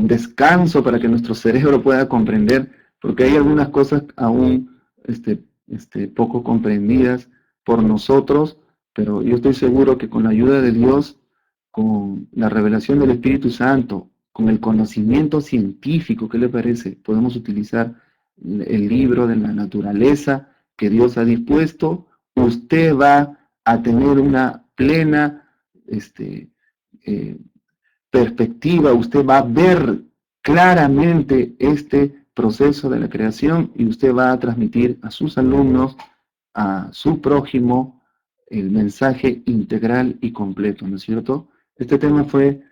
descanso, para que nuestro cerebro pueda comprender, porque hay algunas cosas aún poco comprendidas por nosotros, pero yo estoy seguro que con la ayuda de Dios, con la revelación del Espíritu Santo, con el conocimiento científico, ¿qué le parece? Podemos utilizar el libro de la naturaleza que Dios ha dispuesto. Usted va a tener una plena perspectiva, usted va a ver claramente este proceso de la creación, y usted va a transmitir a sus alumnos, a su prójimo, el mensaje integral y completo, ¿no es cierto? Este tema fue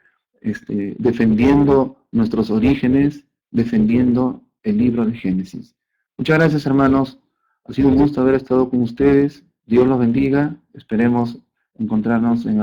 defendiendo nuestros orígenes, defendiendo el libro de Génesis. Muchas gracias, hermanos. Ha sido un gusto haber estado con ustedes. Dios los bendiga. Esperemos encontrarnos en algún